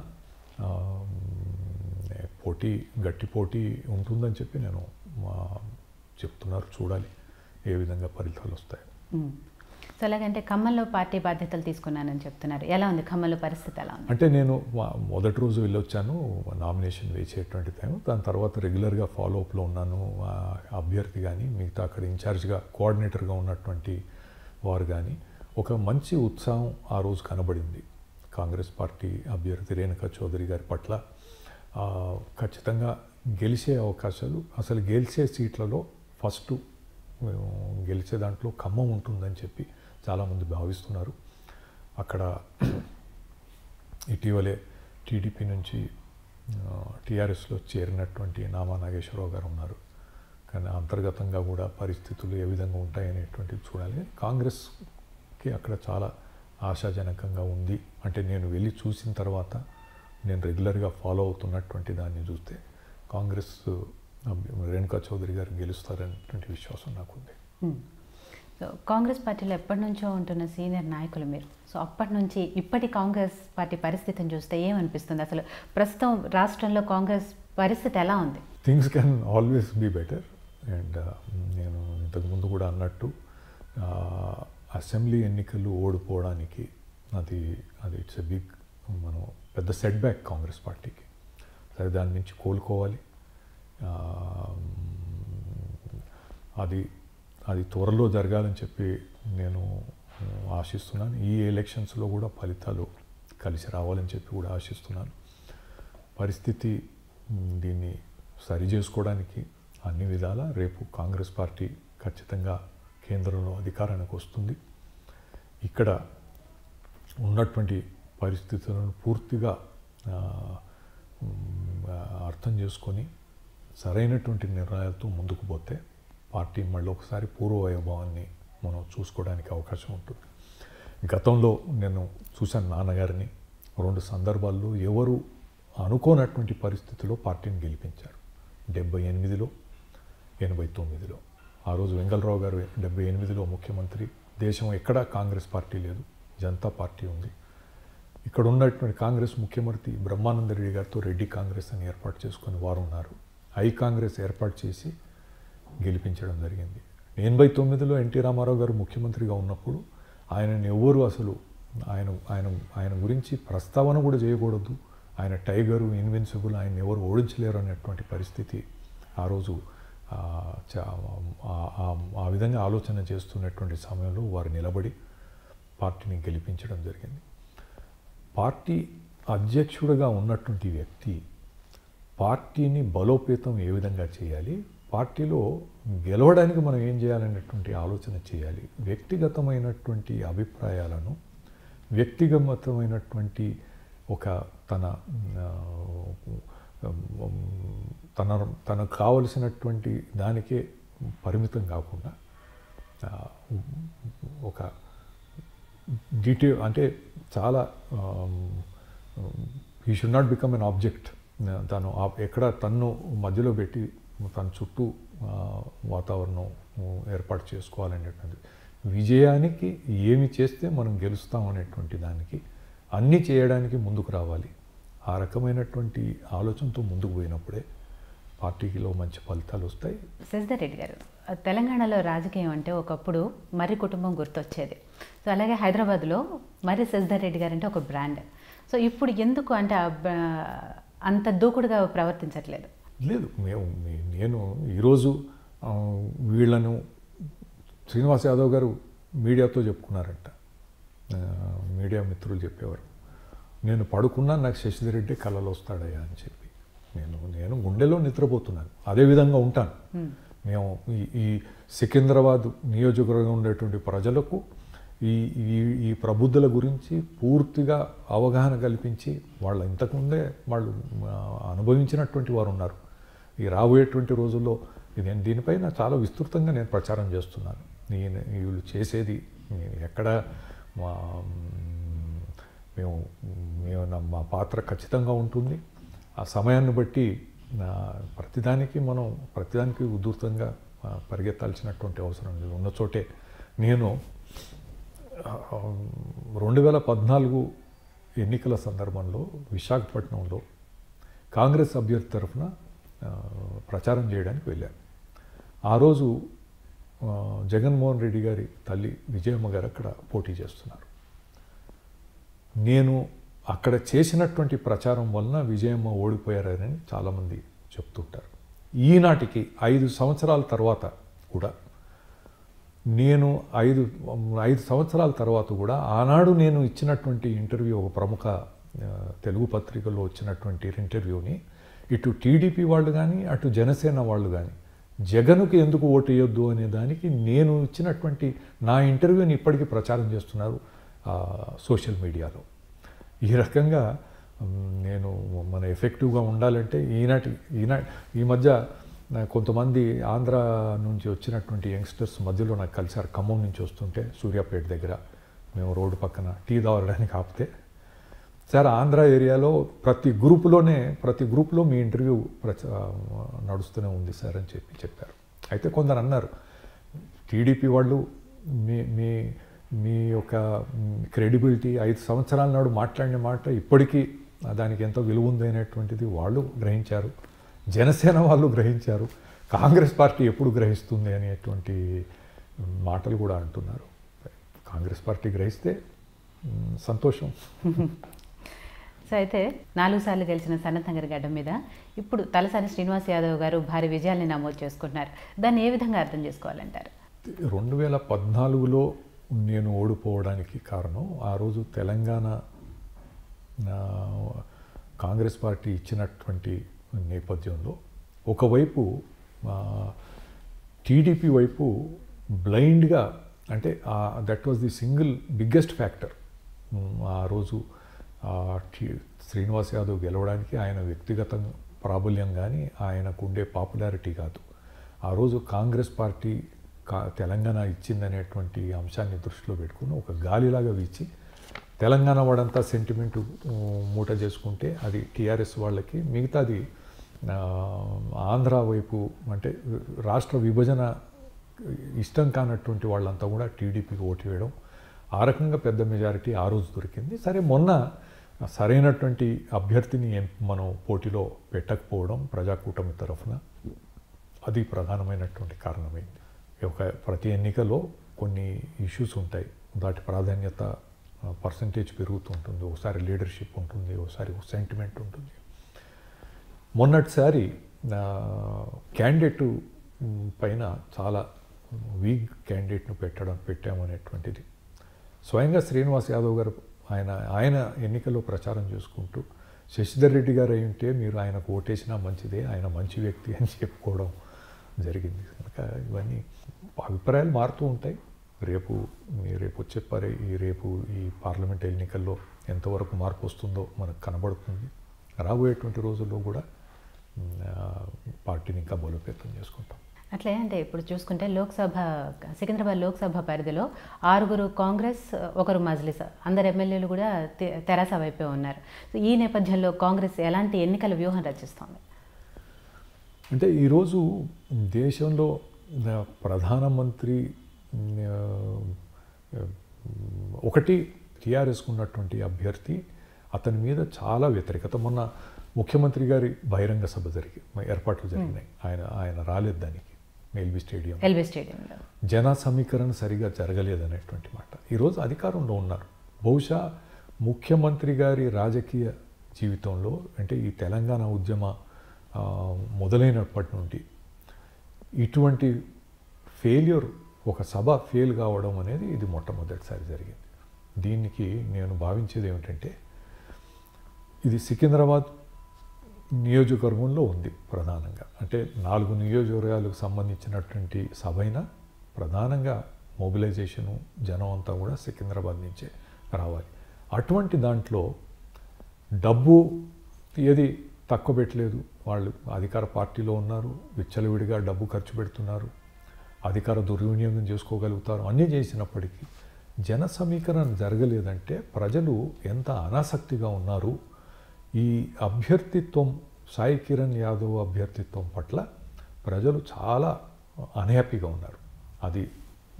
గట్టి పోటీ ఉంటుందని చెప్పి నేను చెప్తున్నారు. చూడాలి ఏ విధంగా ఫలితాలు వస్తాయి. సో అలాగంటే ఖమ్మంలో పార్టీ బాధ్యతలు తీసుకున్నానని చెప్తున్నారు. ఎలా ఉంది ఖమ్మంలో పరిస్థితి? ఎలా ఉంది అంటే నేను మొదటి రోజు వెళ్ళొచ్చాను నామినేషన్ వేసేటువంటి టైం. దాని తర్వాత రెగ్యులర్గా ఫాలోఅప్లో ఉన్నాను. అభ్యర్థి కానీ మిగతా అక్కడ ఇన్ఛార్జ్గా కోఆర్డినేటర్గా ఉన్నటువంటి వారు కానీ ఒక మంచి ఉత్సాహం ఆ రోజు కనబడింది. కాంగ్రెస్ పార్టీ అభ్యర్థి రేణుకా చౌదరి గారి పట్ల ఖచ్చితంగా గెలిచే అవకాశాలు, అసలు గెలిచే సీట్లలో ఫస్ట్ గెలిచే దాంట్లో ఖమ్మం ఉంటుందని చెప్పి చాలామంది భావిస్తున్నారు. అక్కడ ఇటీవలే టీడీపీ నుంచి టీఆర్ఎస్లో చేరినటువంటి నామా నాగేశ్వరరావు గారు ఉన్నారు. కానీ అంతర్గతంగా కూడా పరిస్థితులు ఏ విధంగా ఉంటాయనేటువంటిది చూడాలి. కాంగ్రెస్కి అక్కడ చాలా ఆశాజనకంగా ఉంది. అంటే నేను వెళ్ళి చూసిన తర్వాత నేను రెగ్యులర్గా ఫాలో అవుతున్నటువంటి దాన్ని చూస్తే కాంగ్రెస్ రేణుకా చౌదరి గారు గెలుస్తారనేటువంటి విశ్వాసం నాకుంది. సో కాంగ్రెస్ పార్టీలో ఎప్పటి నుంచో ఉంటున్న సీనియర్ నాయకులు మీరు. సో అప్పటి నుంచి ఇప్పటి కాంగ్రెస్ పార్టీ పరిస్థితిని చూస్తే ఏమనిపిస్తుంది? అసలు ప్రస్తుతం రాష్ట్రంలో కాంగ్రెస్ పరిస్థితి ఎలా ఉంది? Things can always be better. And నేను ఇంతకుముందు కూడా అన్నట్టు అసెంబ్లీ ఎన్నికలు ఓడిపోవడానికి అది ఇట్స్ ఎ బిగ్ పెద్ద సెట్ బ్యాక్ కాంగ్రెస్ పార్టీకి. సరే, దాని నుంచి కోలుకోవాలి. అది త్వరలో జరగాలని చెప్పి నేను ఆశిస్తున్నాను. ఈ ఎలక్షన్స్లో కూడా ఫలితాలు కలిసి రావాలని చెప్పి కూడా ఆశిస్తున్నాను. పరిస్థితి దీన్ని సరి చేసుకోవడానికి అన్ని విధాలా రేపు కాంగ్రెస్ పార్టీ ఖచ్చితంగా కేంద్రంలో అధికారానికి వస్తుంది. ఇక్కడ ఉన్నటువంటి పరిస్థితులను పూర్తిగా అర్థం చేసుకొని సరైనటువంటి నిర్ణయాలతో ముందుకు పోతే పార్టీ మళ్ళీ ఒకసారి పూర్వవైభవాన్ని మనం చూసుకోవడానికి అవకాశం ఉంటుంది. గతంలో నేను చూశాను నాన్నగారిని 2 సందర్భాల్లో ఎవరు అనుకోనటువంటి పరిస్థితిలో పార్టీని గెలిపించారు. 78లో 89లో. ఆ రోజు వెంగళరావు గారు 78లో ముఖ్యమంత్రి. దేశం ఎక్కడా కాంగ్రెస్ పార్టీ లేదు, జనతా పార్టీ ఉంది. ఇక్కడ ఉన్నటువంటి కాంగ్రెస్ ముఖ్యమంత్రి బ్రహ్మానంద రెడ్డి గారితో రెడ్డి కాంగ్రెస్ అని ఏర్పాటు చేసుకుని వారు ఉన్నారు. కాంగ్రెస్ ఏర్పాటు చేసి గెలిపించడం జరిగింది. 89లో ఎన్టీ రామారావు గారు ముఖ్యమంత్రిగా ఉన్నప్పుడు ఆయనని ఎవరు అసలు ఆయన గురించి ప్రస్తావన కూడా చేయకూడదు, ఆయన టైగరు, ఇన్విన్సిబుల్, ఆయన ఎవరు ఓడించలేరు అనేటువంటి పరిస్థితి ఆ రోజు ఆ విధంగా ఆలోచన చేస్తున్నటువంటి సమయంలో వారు నిలబడి పార్టీని గెలిపించడం జరిగింది. పార్టీ అధ్యక్షుడిగా ఉన్నటువంటి వ్యక్తి పార్టీని బలోపేతం ఏ విధంగా చేయాలి, పార్టీలో గెలవడానికి మనం ఏం చేయాలనేటువంటి ఆలోచన చేయాలి. వ్యక్తిగతమైనటువంటి అభిప్రాయాలను, వ్యక్తిగతమైనటువంటి ఒక తనకు కావలసినటువంటి దానికే పరిమితం కాకుండా ఒక డీటెయిల్ అంటే చాలా he should not become an object. తను ఎక్కడ తన్ను మధ్యలో పెట్టి తన చుట్టూ వాతావరణం ఏర్పాటు చేసుకోవాలనేటువంటి, విజయానికి ఏమి చేస్తే మనం గెలుస్తాం అనేటువంటి దానికి అన్నీ చేయడానికి ముందుకు రావాలి. ఆ రకమైనటువంటి ఆలోచనతో ముందుకు పోయినప్పుడే పార్టీలో మంచి ఫలితాలు వస్తాయి. శశిధర్ రెడ్డి గారు, తెలంగాణలో రాజకీయం అంటే ఒకప్పుడు మర్రి కుటుంబం గుర్తొచ్చేది. సో అలాగే హైదరాబాద్లో మర్రి శశిధర్ రెడ్డి గారు అంటే ఒక బ్రాండ్. సో ఇప్పుడు ఎందుకు అంటే అంత దూకుడుగా ప్రవర్తించట్లేదు? లేదు, నేను ఈరోజు వీళ్ళను శ్రీనివాస్ యాదవ్ గారు మీడియాతో చెప్పుకున్నారంట. మీడియా మిత్రులు చెప్పేవారు, నేను పడుకున్నా నాకు శశిధర్ రెడ్డి కళలో వస్తాడయ్యా అని చెప్పి. నేను గుండెలో నిద్రపోతున్నాను, అదేవిధంగా ఉంటాను. మేము ఈ సికింద్రాబాద్ నియోజకవర్గంలో ఉండేటువంటి ప్రజలకు ఈ ప్రబుద్ధుల గురించి పూర్తిగా అవగాహన కల్పించి వాళ్ళు ఇంతకుముందే వాళ్ళు అనుభవించినటువంటి వారు ఉన్నారు. ఈ రాబోయేటువంటి రోజుల్లో దీనిపైన చాలా విస్తృతంగా నేను ప్రచారం చేస్తున్నాను. వీళ్ళు చేసేది ఎక్కడ మా పాత్ర ఖచ్చితంగా ఉంటుంది. ఆ సమయాన్ని బట్టి ప్రతిదానికి ఉధృతంగా పరిగెత్తాల్సినటువంటి అవసరం లేదు. ఉన్న చోటే నేను 2014 ఎన్నికల సందర్భంలో విశాఖపట్నంలో కాంగ్రెస్ అభ్యర్థి తరఫున ప్రచారం చేయడానికి వెళ్ళాను. ఆ రోజు జగన్మోహన్ రెడ్డి గారి తల్లి విజయమ్మ గారు అక్కడ పోటీ చేస్తున్నారు. నేను అక్కడ చేసినటువంటి ప్రచారం వలన విజయమ్మ ఓడిపోయారని చాలామంది చెప్తుంటారు. ఈనాటికి 5 సంవత్సరాల తర్వాత కూడా నేను 5 సంవత్సరాల తర్వాత కూడా ఆనాడు నేను ఇచ్చినటువంటి ఇంటర్వ్యూ, ఒక ప్రముఖ తెలుగు పత్రికల్లో వచ్చినటువంటి ఇంటర్వ్యూని ఇటు టీడీపీ వాళ్ళు కానీ అటు జనసేన వాళ్ళు కానీ జగన్కు ఎందుకు ఓటు వేయొద్దు అనే దానికి నేను ఇచ్చినటువంటి నా ఇంటర్వ్యూని ఇప్పటికీ ప్రచారం చేస్తున్నారు సోషల్ మీడియాలో. ఈ రకంగా నేను మన ఎఫెక్టివ్గా ఉండాలంటే ఈ మధ్య కొంతమంది ఆంధ్ర నుంచి వచ్చినటువంటి యంగ్స్టర్స్ మధ్యలో నాకు కలిసారు. ఖమ్మం నుంచి వస్తుంటే సూర్యాపేట దగ్గర మేము రోడ్డు పక్కన టీ తాగడానికి ఆపితే, సార్ ఆంధ్ర ఏరియాలో ప్రతి గ్రూప్లో మీ ఇంటర్వ్యూ నడుస్తూనే ఉంది సార్ అని చెప్పారు. అయితే కొందరు అన్నారు, టీడీపీ వాళ్ళు మీ యొక్క క్రెడిబిలిటీ 5 సంవత్సరాల నాడు మాట్లాడిన మాట ఇప్పటికీ దానికి ఎంతో విలువ ఉంది అనేటువంటిది వాళ్ళు గ్రహించారు, జనసేన వాళ్ళు గ్రహించారు, కాంగ్రెస్ పార్టీ ఎప్పుడు గ్రహిస్తుంది అనేటువంటి మాటలు కూడా అంటున్నారు. కాంగ్రెస్ పార్టీ గ్రహిస్తే సంతోషం. సో అయితే 4 సార్లు గెలిచిన సనత్నగర్ గడ్డ మీద ఇప్పుడు తలసాని శ్రీనివాస్ యాదవ్ గారు భారీ విజయాల్ని నమోదు చేసుకుంటున్నారు. దాన్ని ఏ విధంగా అర్థం చేసుకోవాలంటారు? 2014లో నేను ఓడిపోవడానికి కారణం, ఆ రోజు తెలంగాణ కాంగ్రెస్ పార్టీ ఇచ్చినటువంటి నేపథ్యంలో ఒకవైపు టీడీపీ వైపు బ్లైండ్గా, అంటే that was the single biggest factor ఆ రోజు శ్రీనివాస్ యాదవ్ గెలవడానికి. ఆయన వ్యక్తిగత ప్రాబల్యం కానీ ఆయనకు ఉండే పాపులారిటీ కాదు. ఆ రోజు కాంగ్రెస్ పార్టీ తెలంగాణ ఇచ్చిందనేటువంటి అంశాన్ని దృష్టిలో పెట్టుకుని ఒక గాలిలాగా వీచి తెలంగాణ వాడంతా సెంటిమెంటు మూట చేసుకుంటే అది టీఆర్ఎస్ వాళ్ళకి, మిగతాది ఆంధ్ర వైపు అంటే రాష్ట్ర విభజన ఇష్టం కానటువంటి వాళ్ళంతా కూడా టీడీపీకి ఓటు వేయడం, ఆ రకంగా పెద్ద మెజారిటీ ఆ రోజు దొరికింది. సరే, మొన్న సరైనటువంటి అభ్యర్థిని మనం పోటీలో పెట్టకపోవడం ప్రజాకూటమి తరఫున, అది ప్రధానమైనటువంటి కారణమైంది. ప్రతి ఎన్నికలో కొన్ని ఇష్యూస్ ఉంటాయి, వాటి ప్రాధాన్యత పర్సంటేజ్ పెరుగుతుంటుంది, ఒకసారి లీడర్షిప్ ఉంటుంది, ఒకసారి సెంటిమెంట్ ఉంటుంది. మొన్నటిసారి క్యాండిడేటు పైన చాలా వీక్ క్యాండిడేట్ను పెట్టామనేటువంటిది స్వయంగా శ్రీనివాస్ యాదవ్ గారు ఆయన ఎన్నికల్లో ప్రచారం చేసుకుంటూ శశిధర్ రెడ్డి గారు అయి ఉంటే మీరు ఆయనకు ఓటేసినా మంచిదే, ఆయన మంచి వ్యక్తి అని చెప్పుకోవడం జరిగింది. కనుక ఇవన్నీ అభిప్రాయాలు మారుతూ ఉంటాయి. రేపు వచ్చే ఈ పార్లమెంట్ ఎన్నికల్లో ఎంతవరకు మార్పు వస్తుందో మనకు కనబడుతుంది. రాబోయేటువంటి రోజుల్లో కూడా పార్టీని ఇంకా బలోపేతం చేసుకుంటాం. అట్లే అంటే ఇప్పుడు చూసుకుంటే సికింద్రాబాద్ లోక్సభ పరిధిలో 6 కాంగ్రెస్, 1 మజ్లిస్, అందరు ఎమ్మెల్యేలు కూడా తెరాస వైపే ఉన్నారు. సో ఈ నేపథ్యంలో కాంగ్రెస్ ఎలాంటి ఎన్నికల వ్యూహం రచిస్తోంది? అంటే ఈరోజు దేశంలో ప్రధానమంత్రి ఒకటి టీఆర్ఎస్కు ఉన్నటువంటి అభ్యర్థి, అతని మీద చాలా వ్యతిరేకత. మొన్న ముఖ్యమంత్రి గారి బహిరంగ సభ ఏర్పాట్లు జరిగినాయి, ఆయన రాలేదు దానికి. ఎల్బీ స్టేడియంలో జన సమీకరణ సరిగా జరగలేదనేటువంటి మాట. ఈరోజు అధికారంలో ఉన్నారు. బహుశా ముఖ్యమంత్రి గారి రాజకీయ జీవితంలో, అంటే ఈ తెలంగాణ ఉద్యమ మొదలైనప్పటి నుండి ఇటువంటి ఫెయిల్యూర్, ఒక సభ ఫెయిల్ కావడం అనేది ఇది మొట్టమొదటిసారి జరిగింది. దీనికి నేను భావించేది ఏమిటంటే, ఇది సికింద్రాబాద్ నియోజకవర్గంలో ఉంది ప్రధానంగా. అంటే 4 నియోజకవర్గాలకు సంబంధించినటువంటి సభ అయినా ప్రధానంగా మొబిలైజేషను, జనం అంతా కూడా సికింద్రాబాద్ నుంచే రావాలి. అటువంటి దాంట్లో డబ్బు ఏది తక్కువ పెట్టలేదు. వాళ్ళు అధికార పార్టీలో ఉన్నారు, విచ్చలవిడిగా డబ్బు ఖర్చు పెడుతున్నారు, అధికార దుర్వినియోగం చేసుకోగలుగుతారు. అన్నీ చేసినప్పటికీ జన సమీకరణ జరగలేదంటే ప్రజలు ఎంత అనాసక్తిగా ఉన్నారు. ఈ అభ్యర్థిత్వం, సాయి కిరణ్ యాదవ్ అభ్యర్థిత్వం పట్ల ప్రజలు చాలా అన్హ్యాపీగా ఉన్నారు. అది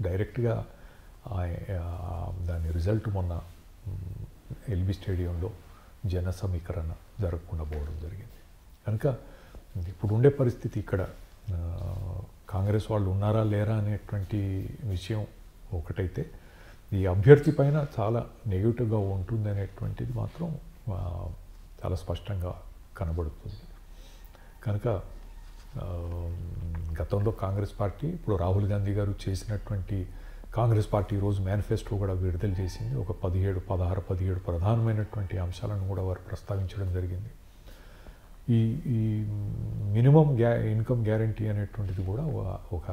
డైరెక్ట్గా దాని రిజల్ట్ మొన్న ఎల్బీ స్టేడియంలో జన సమీకరణ జరగకుండా పోవడం జరిగింది. కనుక ఇప్పుడు ఉండే పరిస్థితి ఇక్కడ కాంగ్రెస్ వాళ్ళు ఉన్నారా లేరా అనేటువంటి విషయం ఒకటైతే, ఈ అభ్యర్థి పైన చాలా నెగిటివ్గా ఉంటుంది అనేటువంటిది మాత్రం చాలా స్పష్టంగా కనబడుతుంది. కనుక గతంలో కాంగ్రెస్ పార్టీ, ఇప్పుడు రాహుల్ గాంధీ గారు చేసినటువంటి కాంగ్రెస్ పార్టీ ఈరోజు మేనిఫెస్టో కూడా విడుదల చేసింది. ఒక 17 ప్రధానమైనటువంటి అంశాలను కూడా వారు ప్రస్తావించడం జరిగింది. ఈ మినిమం ఇన్కమ్ గ్యారంటీ అనేటువంటిది కూడా ఒక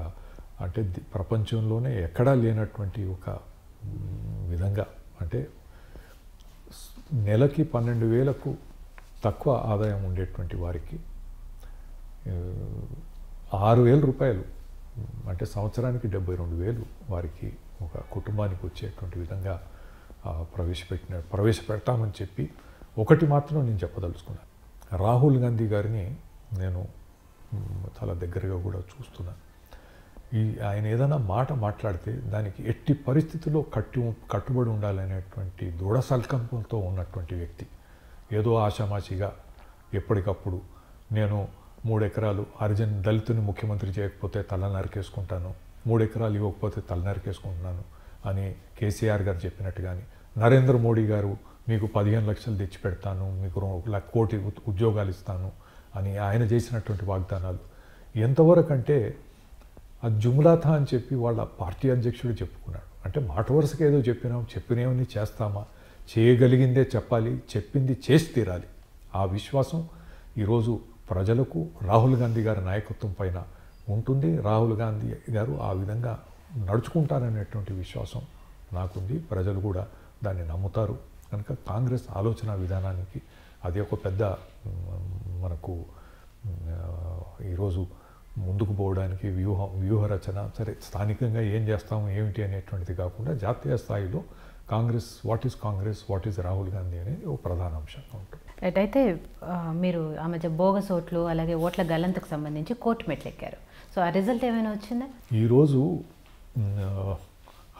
అంటే ప్రపంచంలోనే ఎక్కడా లేనటువంటి ఒక విధంగా, అంటే నెలకి 12,000కు తక్కువ ఆదాయం ఉండేటువంటి వారికి 6,000 రూపాయలు, అంటే సంవత్సరానికి 72,000 వారికి ఒక కుటుంబానికి వచ్చేటువంటి విధంగా ప్రవేశపెడతామని చెప్పి, ఒకటి మాత్రం నేను చెప్పదలుచుకున్నాను. రాహుల్ గాంధీ గారిని నేను చాలా దగ్గరగా కూడా చూస్తున్నాను. ఆయన ఏదైనా మాట మాట్లాడితే దానికి ఎట్టి పరిస్థితుల్లో కట్టుబడి ఉండాలనేటువంటి దృఢ సంకల్పంతో ఉన్నటువంటి వ్యక్తి. ఏదో ఆషామాషిగా ఎప్పటికప్పుడు నేను 3 ఎకరాలు దళితుని ముఖ్యమంత్రి చేయకపోతే తల నరికేసుకుంటాను, 3 ఎకరాలు ఇవ్వకపోతే తల నరికేసుకుంటున్నాను అని కేసీఆర్ గారు చెప్పినట్టు, కానీ నరేంద్ర మోడీ గారు మీకు 15 లక్షలు తెచ్చి పెడతాను, మీకు 1 కోటి ఉద్యోగాలు ఇస్తాను అని ఆయన చేసినటువంటి వాగ్దానాలు ఎంతవరకు అంటే అది జుమ్లాథా అని చెప్పి వాళ్ళ పార్టీ అధ్యక్షుడు చెప్పుకున్నాడు. అంటే మాట వరుసగా ఏదో చెప్పినేమని చేస్తామా, చేయగలిగిందే చెప్పాలి, చెప్పింది చేసి తీరాలి. ఆ విశ్వాసం ఈరోజు ప్రజలకు రాహుల్ గాంధీ గారి నాయకత్వం పైన ఉంటుంది. రాహుల్ గాంధీ గారు ఆ విధంగా నడుచుకుంటారనేటువంటి విశ్వాసం నాకుంది. ప్రజలు కూడా దాన్ని నమ్ముతారు. కనుక కాంగ్రెస్ ఆలోచన విధానానికి అది ఒక పెద్ద మనకు ఈరోజు ముందుకు పోవడానికి వ్యూహరచన. సరే, స్థానికంగా ఏం చేస్తాము ఏమిటి అనేటువంటిది కాకుండా జాతీయ స్థాయిలో కాంగ్రెస్, వాట్ ఈజ్ రాహుల్ గాంధీ అనేది ఒక ప్రధాన అంశంగా ఉంటుంది. రైట్. అయితే మీరు ఆ మధ్య బోగస్ ఓట్లు అలాగే ఓట్ల గల్లంతకు సంబంధించి కోర్టు మెట్లు ఎక్కారు. సో ఆ రిజల్ట్ ఏమైనా వచ్చిందా? ఈరోజు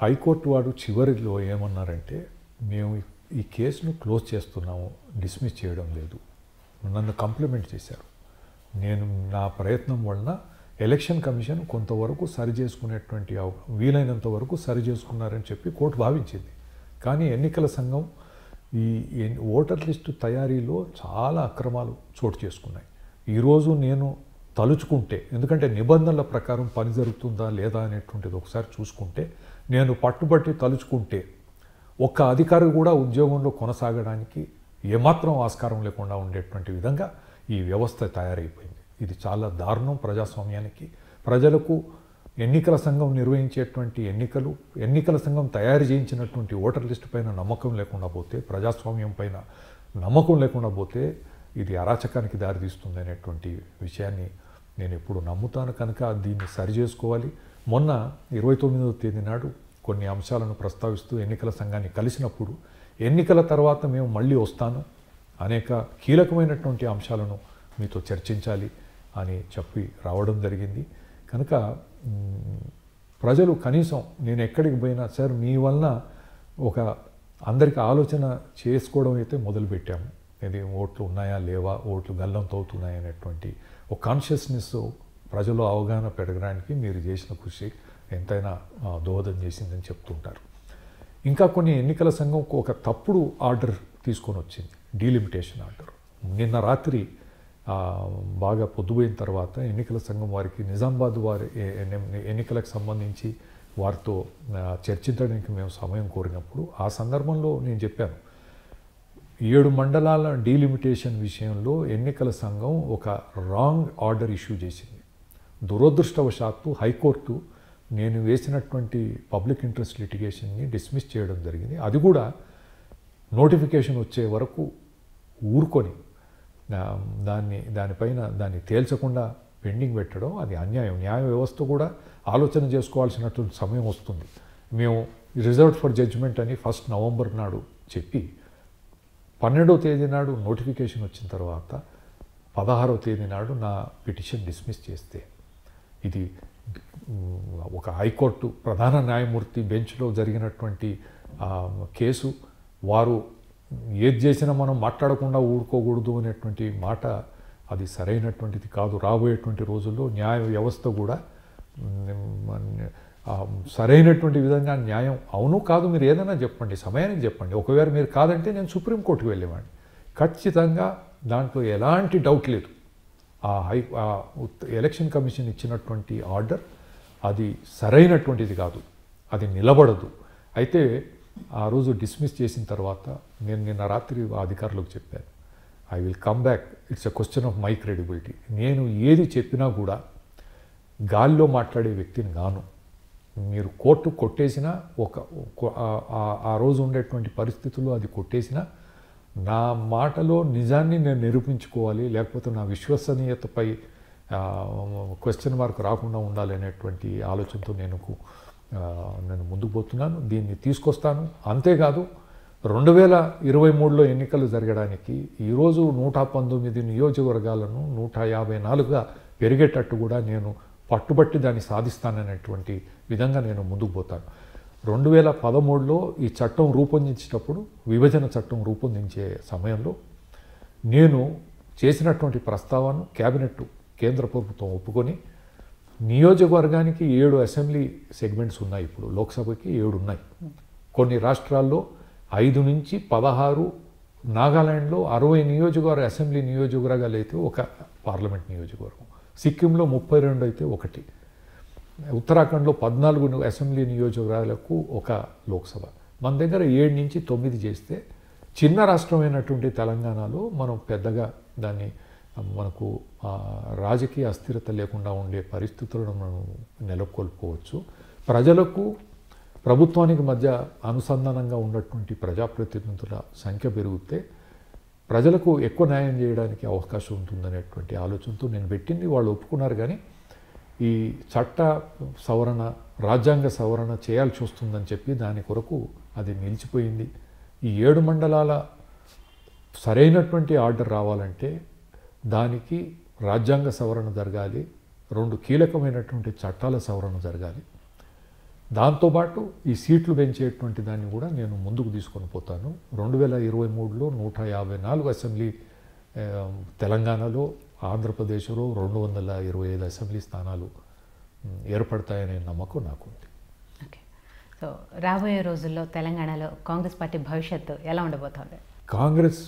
హైకోర్టు వారు చివరిలో ఏమన్నారంటే, మేము ఈ కేసును క్లోజ్ చేస్తున్నాము, డిస్మిస్ చేయడం లేదు. నన్ను కంప్లిమెంట్ చేశారు. నా ప్రయత్నం వలన ఎలక్షన్ కమిషన్ కొంతవరకు సరిచేసుకునేటువంటి వీలైనంత వరకు సరిచేసుకున్నారని చెప్పి కోర్టు భావించింది. కానీ ఎన్నికల సంఘం ఈ ఓటర్ లిస్టు తయారీలో చాలా అక్రమాలు చోటు చేసుకున్నాయి. ఈరోజు నేను తలుచుకుంటే, ఎందుకంటే నిబంధనల ప్రకారం పని జరుగుతుందా లేదా అనేటువంటిది ఒకసారి చూసుకుంటే, నేను పట్టుబట్టి తలుచుకుంటే ఒక్క అధికారి కూడా ఉద్యోగంలో కొనసాగడానికి ఏమాత్రం ఆస్కారం లేకుండా ఉండేటువంటి విధంగా ఈ వ్యవస్థ తయారైపోయింది. ఇది చాలా దారుణం ప్రజాస్వామ్యానికి. ప్రజలకు ఎన్నికల సంఘం నిర్వహించేటువంటి ఎన్నికల సంఘం తయారు చేయించినటువంటి ఓటర్ లిస్టు పైన నమ్మకం లేకుండా పోతే, ప్రజాస్వామ్యం పైన నమ్మకం లేకుండా పోతే ఇది అరాచకానికి దారితీస్తుంది అనేటువంటి విషయాన్ని నేను ఎప్పుడు నమ్ముతాను. కనుక దీన్ని సరిచేసుకోవాలి. మొన్న 29వ తేదీ నాడు కొన్ని అంశాలను ప్రస్తావిస్తూ ఎన్నికల సంఘాన్ని కలిసినప్పుడు, ఎన్నికల తర్వాత మేము మళ్ళీ వస్తాను, అనేక కీలకమైనటువంటి అంశాలను మీతో చర్చించాలి అని చెప్పి రావడం జరిగింది. కనుక ప్రజలు కనీసం నేను ఎక్కడికి పోయినా సార్ మీ వలన ఒక అందరికీ ఆలోచన చేసుకోవడం అయితే మొదలుపెట్టాము. ఇది ఓట్లు ఉన్నాయా లేవా, ఓట్లు గల్లంతో అవుతున్నాయి అనేటువంటి ఒక కాన్షియస్నెస్ ప్రజలు అవగాహన పెరగడానికి మీరు చేసిన కృషి ఎంతైనా దోహదం చేసిందని చెప్తుంటారు. ఇంకా కొన్ని ఎన్నికల సంఘం ఒక తప్పుడు ఆర్డర్ తీసుకొని వచ్చింది, డీలిమిటేషన్ ఆర్డర్. నిన్న రాత్రి బాగా పొద్దుపోయిన తర్వాత ఎన్నికల సంఘం వారికి నిజామాబాద్ వారి ఎన్నికలకు సంబంధించి వారితో చర్చించడానికి మేము సమయం కోరినప్పుడు ఆ సందర్భంలో నేను చెప్పాను, 7 మండలాల డీలిమిటేషన్ విషయంలో ఎన్నికల సంఘం ఒక రాంగ్ ఆర్డర్ ఇష్యూ చేసింది. దురదృష్టవశాత్తు హైకోర్టు నేను వేసినటువంటి పబ్లిక్ ఇంట్రెస్ట్ లిటిగేషన్ని డిస్మిస్ చేయడం జరిగింది. అది కూడా నోటిఫికేషన్ వచ్చే వరకు ఊరుకొని దాన్ని తేల్చకుండా పెండింగ్ పెట్టడం అది అన్యాయం. న్యాయ వ్యవస్థ కూడా ఆలోచన చేసుకోవాల్సినటువంటి సమయం వస్తుంది. మేము రిజర్వ్డ్ ఫర్ జడ్జిమెంట్ అని 1 నవంబర్ నాడు చెప్పి 12వ తేదీ నాడు నోటిఫికేషన్ వచ్చిన తర్వాత 16వ తేదీ నాడు నా పిటిషన్ డిస్మిస్ చేస్తే, ఇది ఒక హైకోర్టు ప్రధాన న్యాయమూర్తి బెంచ్లో జరిగినటువంటి కేసు. వారు ఏది చేసినా మనం మాట్లాడకుండా ఊరుకోకూడదు అనేటువంటి మాట అది సరైనటువంటిది కాదు. రాబోయేటువంటి రోజుల్లో న్యాయ వ్యవస్థ కూడా సరైనటువంటి విధంగా న్యాయం అవును కాదు మీరు ఏదైనా చెప్పండి, సమయానికి చెప్పండి. ఒకవేళ మీరు కాదంటే నేను సుప్రీంకోర్టుకు వెళ్ళేవాడిని. ఖచ్చితంగా దాంట్లో ఎలాంటి డౌట్ లేదు. ఎలక్షన్ కమిషన్ ఇచ్చినటువంటి ఆర్డర్ అది సరైనటువంటిది కాదు, అది నిలబడదు. అయితే ఆ రోజు డిస్మిస్ చేసిన తర్వాత నేను నిన్న రాత్రి అధికారులకు చెప్పాను, I will come back, it's a question of my credibility. నేను ఏది చెప్పినా కూడా గాల్లో మాట్లాడే వ్యక్తిని గాను. మీరు కోర్టు కొట్టేసినా ఆ రోజు ఉండేటువంటి పరిస్థితుల్లో అది కొట్టేసినా నా మాటలో నిజాన్ని నేను నిరూపించుకోవాలి, లేకపోతే నా విశ్వసనీయతపై క్వశ్చన్ మార్క్ రాకుండా ఉండాలి అనేటువంటి ఆలోచనతో నేను ముందుకు పోతున్నాను. దీన్ని తీసుకొస్తాను. అంతేకాదు 2023లో ఎన్నికలు జరగడానికి ఈరోజు 119 నియోజకవర్గాలను 154గా పెరిగేటట్టు కూడా నేను పట్టుబట్టి దాన్ని సాధిస్తాననేటువంటి విధంగా నేను ముందుకు పోతాను. 2013లో ఈ చట్టం రూపొందించేటప్పుడు, విభజన చట్టం రూపొందించే సమయంలో నేను చేసినటువంటి ప్రస్తావన క్యాబినెట్ కేంద్ర ప్రభుత్వం ఒప్పుకొని నియోజకవర్గానికి 7 అసెంబ్లీ సెగ్మెంట్స్ ఉన్నాయి. ఇప్పుడు లోక్సభకి 7 ఉన్నాయి. కొన్ని రాష్ట్రాల్లో 5 నుంచి 16, నాగాలాండ్లో 60 నియోజకవర్గ అసెంబ్లీ నియోజకవర్గాలు అయితే ఒక పార్లమెంట్ నియోజకవర్గం, సిక్కింలో 32 అయితే ఒకటి, ఉత్తరాఖండ్లో 14 అసెంబ్లీ నియోజకవర్గాలకు ఒక లోక్సభ. మన దగ్గర 7 నుంచి 9 చేస్తే చిన్న రాష్ట్రమైనటువంటి తెలంగాణలో మనం పెద్దగా దాన్ని మనకు రాజకీయ అస్థిరత లేకుండా ఉండే పరిస్థితులను మనం నెలకొల్పుకోవచ్చు. ప్రజలకు ప్రభుత్వానికి మధ్య అనుసంధానంగా ఉన్నటువంటి ప్రజాప్రతినిధుల సంఖ్య పెరిగితే ప్రజలకు ఎక్కువ న్యాయం చేయడానికి అవకాశం ఉంటుందనేటువంటి ఆలోచనతో నేను పెట్టింది. వాళ్ళు ఒప్పుకున్నారు. కానీ ఈ చట్ట సవరణ, రాజ్యాంగ సవరణ చేయాల్సి వస్తుందని చెప్పి దాని కొరకు అది నిలిచిపోయింది. ఈ 7 మండలాల సరైనటువంటి ఆర్డర్ రావాలంటే దానికి రాజ్యాంగ సవరణ జరగాలి, 2 కీలకమైనటువంటి చట్టాల సవరణ జరగాలి. దాంతోపాటు ఈ సీట్లు పెంచేటువంటి దాన్ని కూడా నేను ముందుకు తీసుకొని పోతాను. 2023లో 154 అసెంబ్లీ తెలంగాణలో ఆంధ్రప్రదేశ్లో 225 అసెంబ్లీ స్థానాలు ఏర్పడతాయనే నమ్మకం నాకుంది. ఓకే, సో రాబోయే రోజుల్లో తెలంగాణలో కాంగ్రెస్ పార్టీ భవిష్యత్తు ఎలా ఉండబోతోంది? కాంగ్రెస్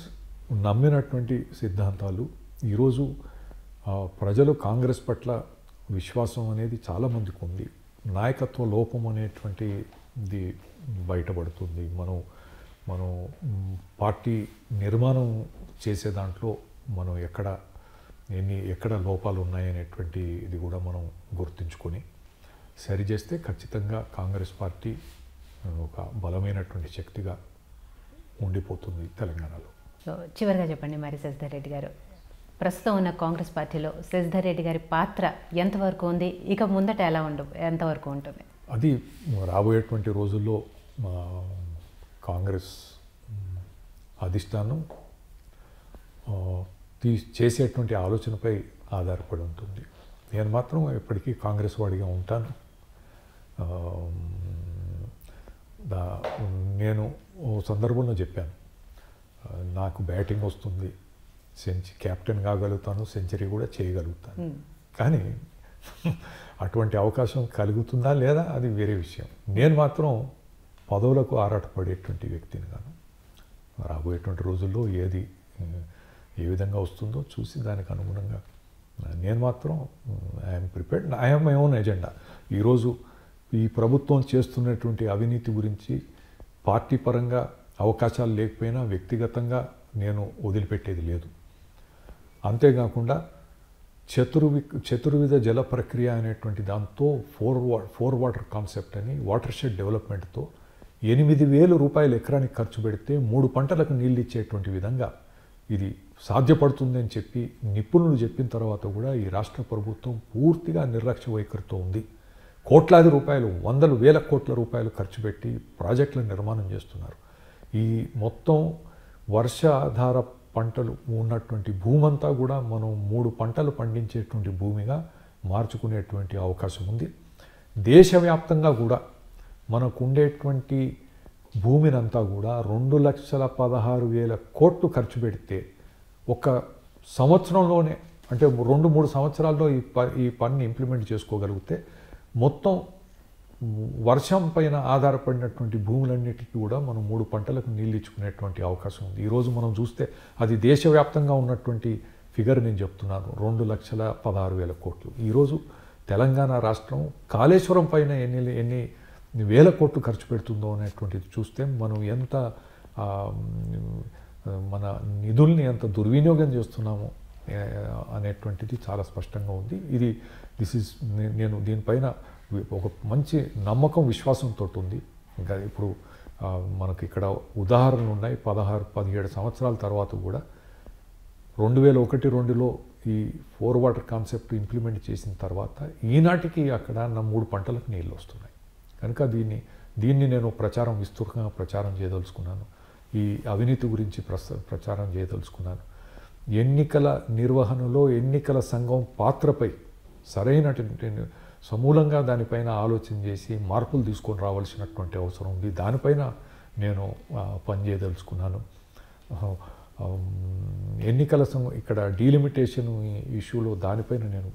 నమ్మినటువంటి సిద్ధాంతాలు ఈరోజు ప్రజలు కాంగ్రెస్ పట్ల విశ్వాసం అనేది చాలామందికి ఉంది. నాయకత్వ లోపం అనేటువంటిది బయటపడుతుంది. మనం పార్టీ నిర్మాణం చేసే దాంట్లో మనం ఎక్కడ లోపాలు ఉన్నాయనేటువంటి ఇది కూడా మనం గుర్తుంచుకొని సరిచేస్తే ఖచ్చితంగా కాంగ్రెస్ పార్టీ ఒక బలమైనటువంటి శక్తిగా ఉండిపోతుంది తెలంగాణలో. సో చివరిగా చెప్పండి మరి శశిధర్ రెడ్డి గారు, ప్రస్తుతం ఉన్న కాంగ్రెస్ పార్టీలో శశిధర్ రెడ్డి గారి పాత్ర ఎంతవరకు ఉంది, ఇక ముందట ఎంతవరకు ఉంటుంది? అది రాబోయేటువంటి రోజుల్లో కాంగ్రెస్ అధిష్టానం చేసేటువంటి ఆలోచనపై ఆధారపడి ఉంటుంది. నేను మాత్రం ఎప్పటికీ కాంగ్రెస్ వాడిగా ఉంటాను. నేను ఓ సందర్భంలో చెప్పాను, నాకు బ్యాటింగ్ వస్తుంది, కెప్టెన్ కాగలుగుతాను, సెంచరీ కూడా చేయగలుగుతాను. కానీ అటువంటి అవకాశం కలుగుతుందా లేదా అది వేరే విషయం. నేను మాత్రం పదవులకు ఆరాటపడేటువంటి వ్యక్తిని కాను. రాబోయేటువంటి రోజుల్లో ఏ విధంగా వస్తుందో చూసి దానికి అనుగుణంగా నేను మాత్రం I'm prepared. I'm my own agenda. ఈరోజు ఈ ప్రభుత్వం చేస్తున్నటువంటి అవినీతి గురించి పార్టీ పరంగా అవకాశాలు లేకపోయినా వ్యక్తిగతంగా నేను వదిలిపెట్టేది లేదు. అంతేకాకుండా చతుర్విధ జల ప్రక్రియ అనేటువంటి దాంతో ఫోర్ వాటర్ కాన్సెప్ట్ అని వాటర్ షెడ్ డెవలప్మెంట్తో 8,000 రూపాయలు ఎకరానికి ఖర్చు పెడితే 3 పంటలకు నీళ్ళు ఇచ్చేటువంటి విధంగా ఇది సాధ్యపడుతుందని చెప్పి నిపుణులు చెప్పిన తర్వాత కూడా ఈ రాష్ట్ర ప్రభుత్వం పూర్తిగా నిర్లక్ష్య వైఖరితో ఉంది. కోట్లాది రూపాయలు, 100,000 కోట్ల రూపాయలు ఖర్చు పెట్టి ప్రాజెక్టుల నిర్మాణం చేస్తున్నారు. ఈ మొత్తం వర్షాధార పంటలు ఉన్నటువంటి భూమంతా కూడా మనం 3 పంటలు పండించేటువంటి భూమిగా మార్చుకునేటువంటి అవకాశం ఉంది. దేశవ్యాప్తంగా కూడా మనకు ఉండేటువంటి భూమినంతా కూడా 2,16,000 కోట్లు ఖర్చు పెడితే ఒక సంవత్సరంలోనే, అంటే 2-3 సంవత్సరాల్లో ఈ పనిని ఇంప్లిమెంట్ చేసుకోగలిగితే మొత్తం వర్షం పైన ఆధారపడినటువంటి భూములన్నిటికీ కూడా మనం 3 పంటలకు నీళ్ళు ఇచ్చుకునేటువంటి అవకాశం ఉంది. ఈరోజు మనం చూస్తే అది దేశవ్యాప్తంగా ఉన్నటువంటి ఫిగర్ నేను చెప్తున్నాను, 2,16,000 కోట్లు. ఈరోజు తెలంగాణ రాష్ట్రం కాళేశ్వరం పైన ఎన్ని వేల కోట్లు ఖర్చు పెడుతుందో అనేటువంటిది చూస్తే మనం ఎంత మన నిధుల్ని ఎంత దుర్వినియోగం చేస్తున్నామో అనేటువంటిది చాలా స్పష్టంగా ఉంది. నేను దీనిపైన ఒక మంచి నమ్మకం, విశ్వాసంతో ఉంది. ఇంకా ఇప్పుడు మనకి ఇక్కడ ఉదాహరణలు ఉన్నాయి. 16-17 సంవత్సరాల తర్వాత కూడా 2001-2లో ఈ 4 వాటర్ కాన్సెప్ట్ ఇంప్లిమెంట్ చేసిన తర్వాత ఈనాటికి అక్కడ 3 పంటలకు నీళ్ళు వస్తున్నాయి. కనుక దీన్ని నేను విస్తృతంగా ప్రచారం చేయదలుచుకున్నాను. ఈ అవినీతి గురించి ప్రచారం చేయదలుచుకున్నాను. ఎన్నికల నిర్వహణలో ఎన్నికల సంఘం పాత్రపై సరైనటువంటి సమూలంగా దానిపైన ఆలోచన చేసి మార్పులు తీసుకొని రావాల్సినటువంటి అవసరం ఉంది. దానిపైన నేను పనిచేయదలుచుకున్నాను. ఎన్నికల సంఘం ఇక్కడ డీలిమిటేషన్ ఇష్యూలో దానిపైన నేను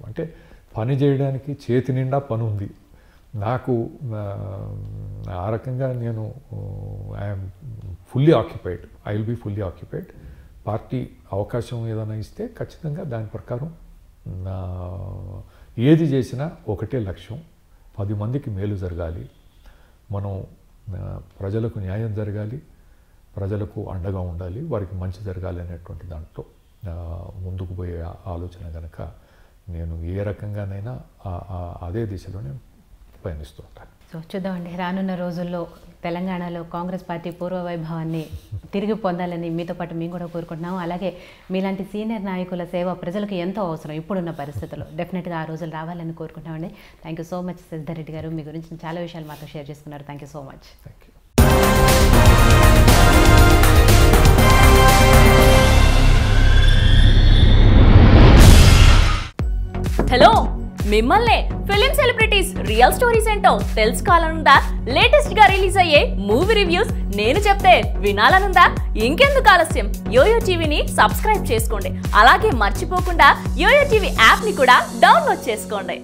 పని చేయడానికి చేతి నిండా పని ఉంది నాకు. ఆ రకంగా నేను I'm fully occupied. I will be fully occupied. Party అవకాశం ఏదైనా ఇస్తే ఖచ్చితంగా దాని ప్రకారం ఏది చేసినా ఒకటే లక్ష్యం, 10 మందికి మేలు జరగాలి, మనం ప్రజలకు న్యాయం జరగాలి, ప్రజలకు అండగా ఉండాలి, వారికి మంచి జరగాలి అనేటువంటి దాంట్లో ముందుకు పోయే ఆలోచన కనుక నేను ఏ రకంగానైనా అదే దిశలోనే పయనిస్తూ ఉంటాను. సో చూద్దామండి, రానున్న రోజుల్లో తెలంగాణలో కాంగ్రెస్ పార్టీ పూర్వ వైభవాన్ని తిరిగి పొందాలని మీతో పాటు మేము కూడా కోరుకుంటున్నాము. అలాగే మీలాంటి సీనియర్ నాయకుల సేవ ప్రజలకు ఎంతో అవసరం ఇప్పుడున్న పరిస్థితుల్లో. డెఫినెట్గా ఆ రోజులు రావాలని కోరుకుంటున్నామండి. Thank you so much Shashidhar Reddy గారు. మీ గురించి చాలా విషయాలు మాతో షేర్ చేసుకున్నారు. Thank you so much. Thank you. Hello, మిమ్మల్నే ఫిలిం సెలబ్రిటీస్ రియల్ స్టోరీస్ ఏంటో తెలుసుకోవాలనుందా? లేటెస్ట్ గా రిలీజ్ అయ్యే మూవీ రివ్యూస్ నేను చెప్తే వినాలనుందా? ఇంకెందుకు ఆలస్యం, యోయో టీవీని సబ్స్క్రైబ్ చేసుకోండి. అలాగే మర్చిపోకుండా యోయో టీవీ యాప్ ని కూడా డౌన్లోడ్ చేసుకోండి.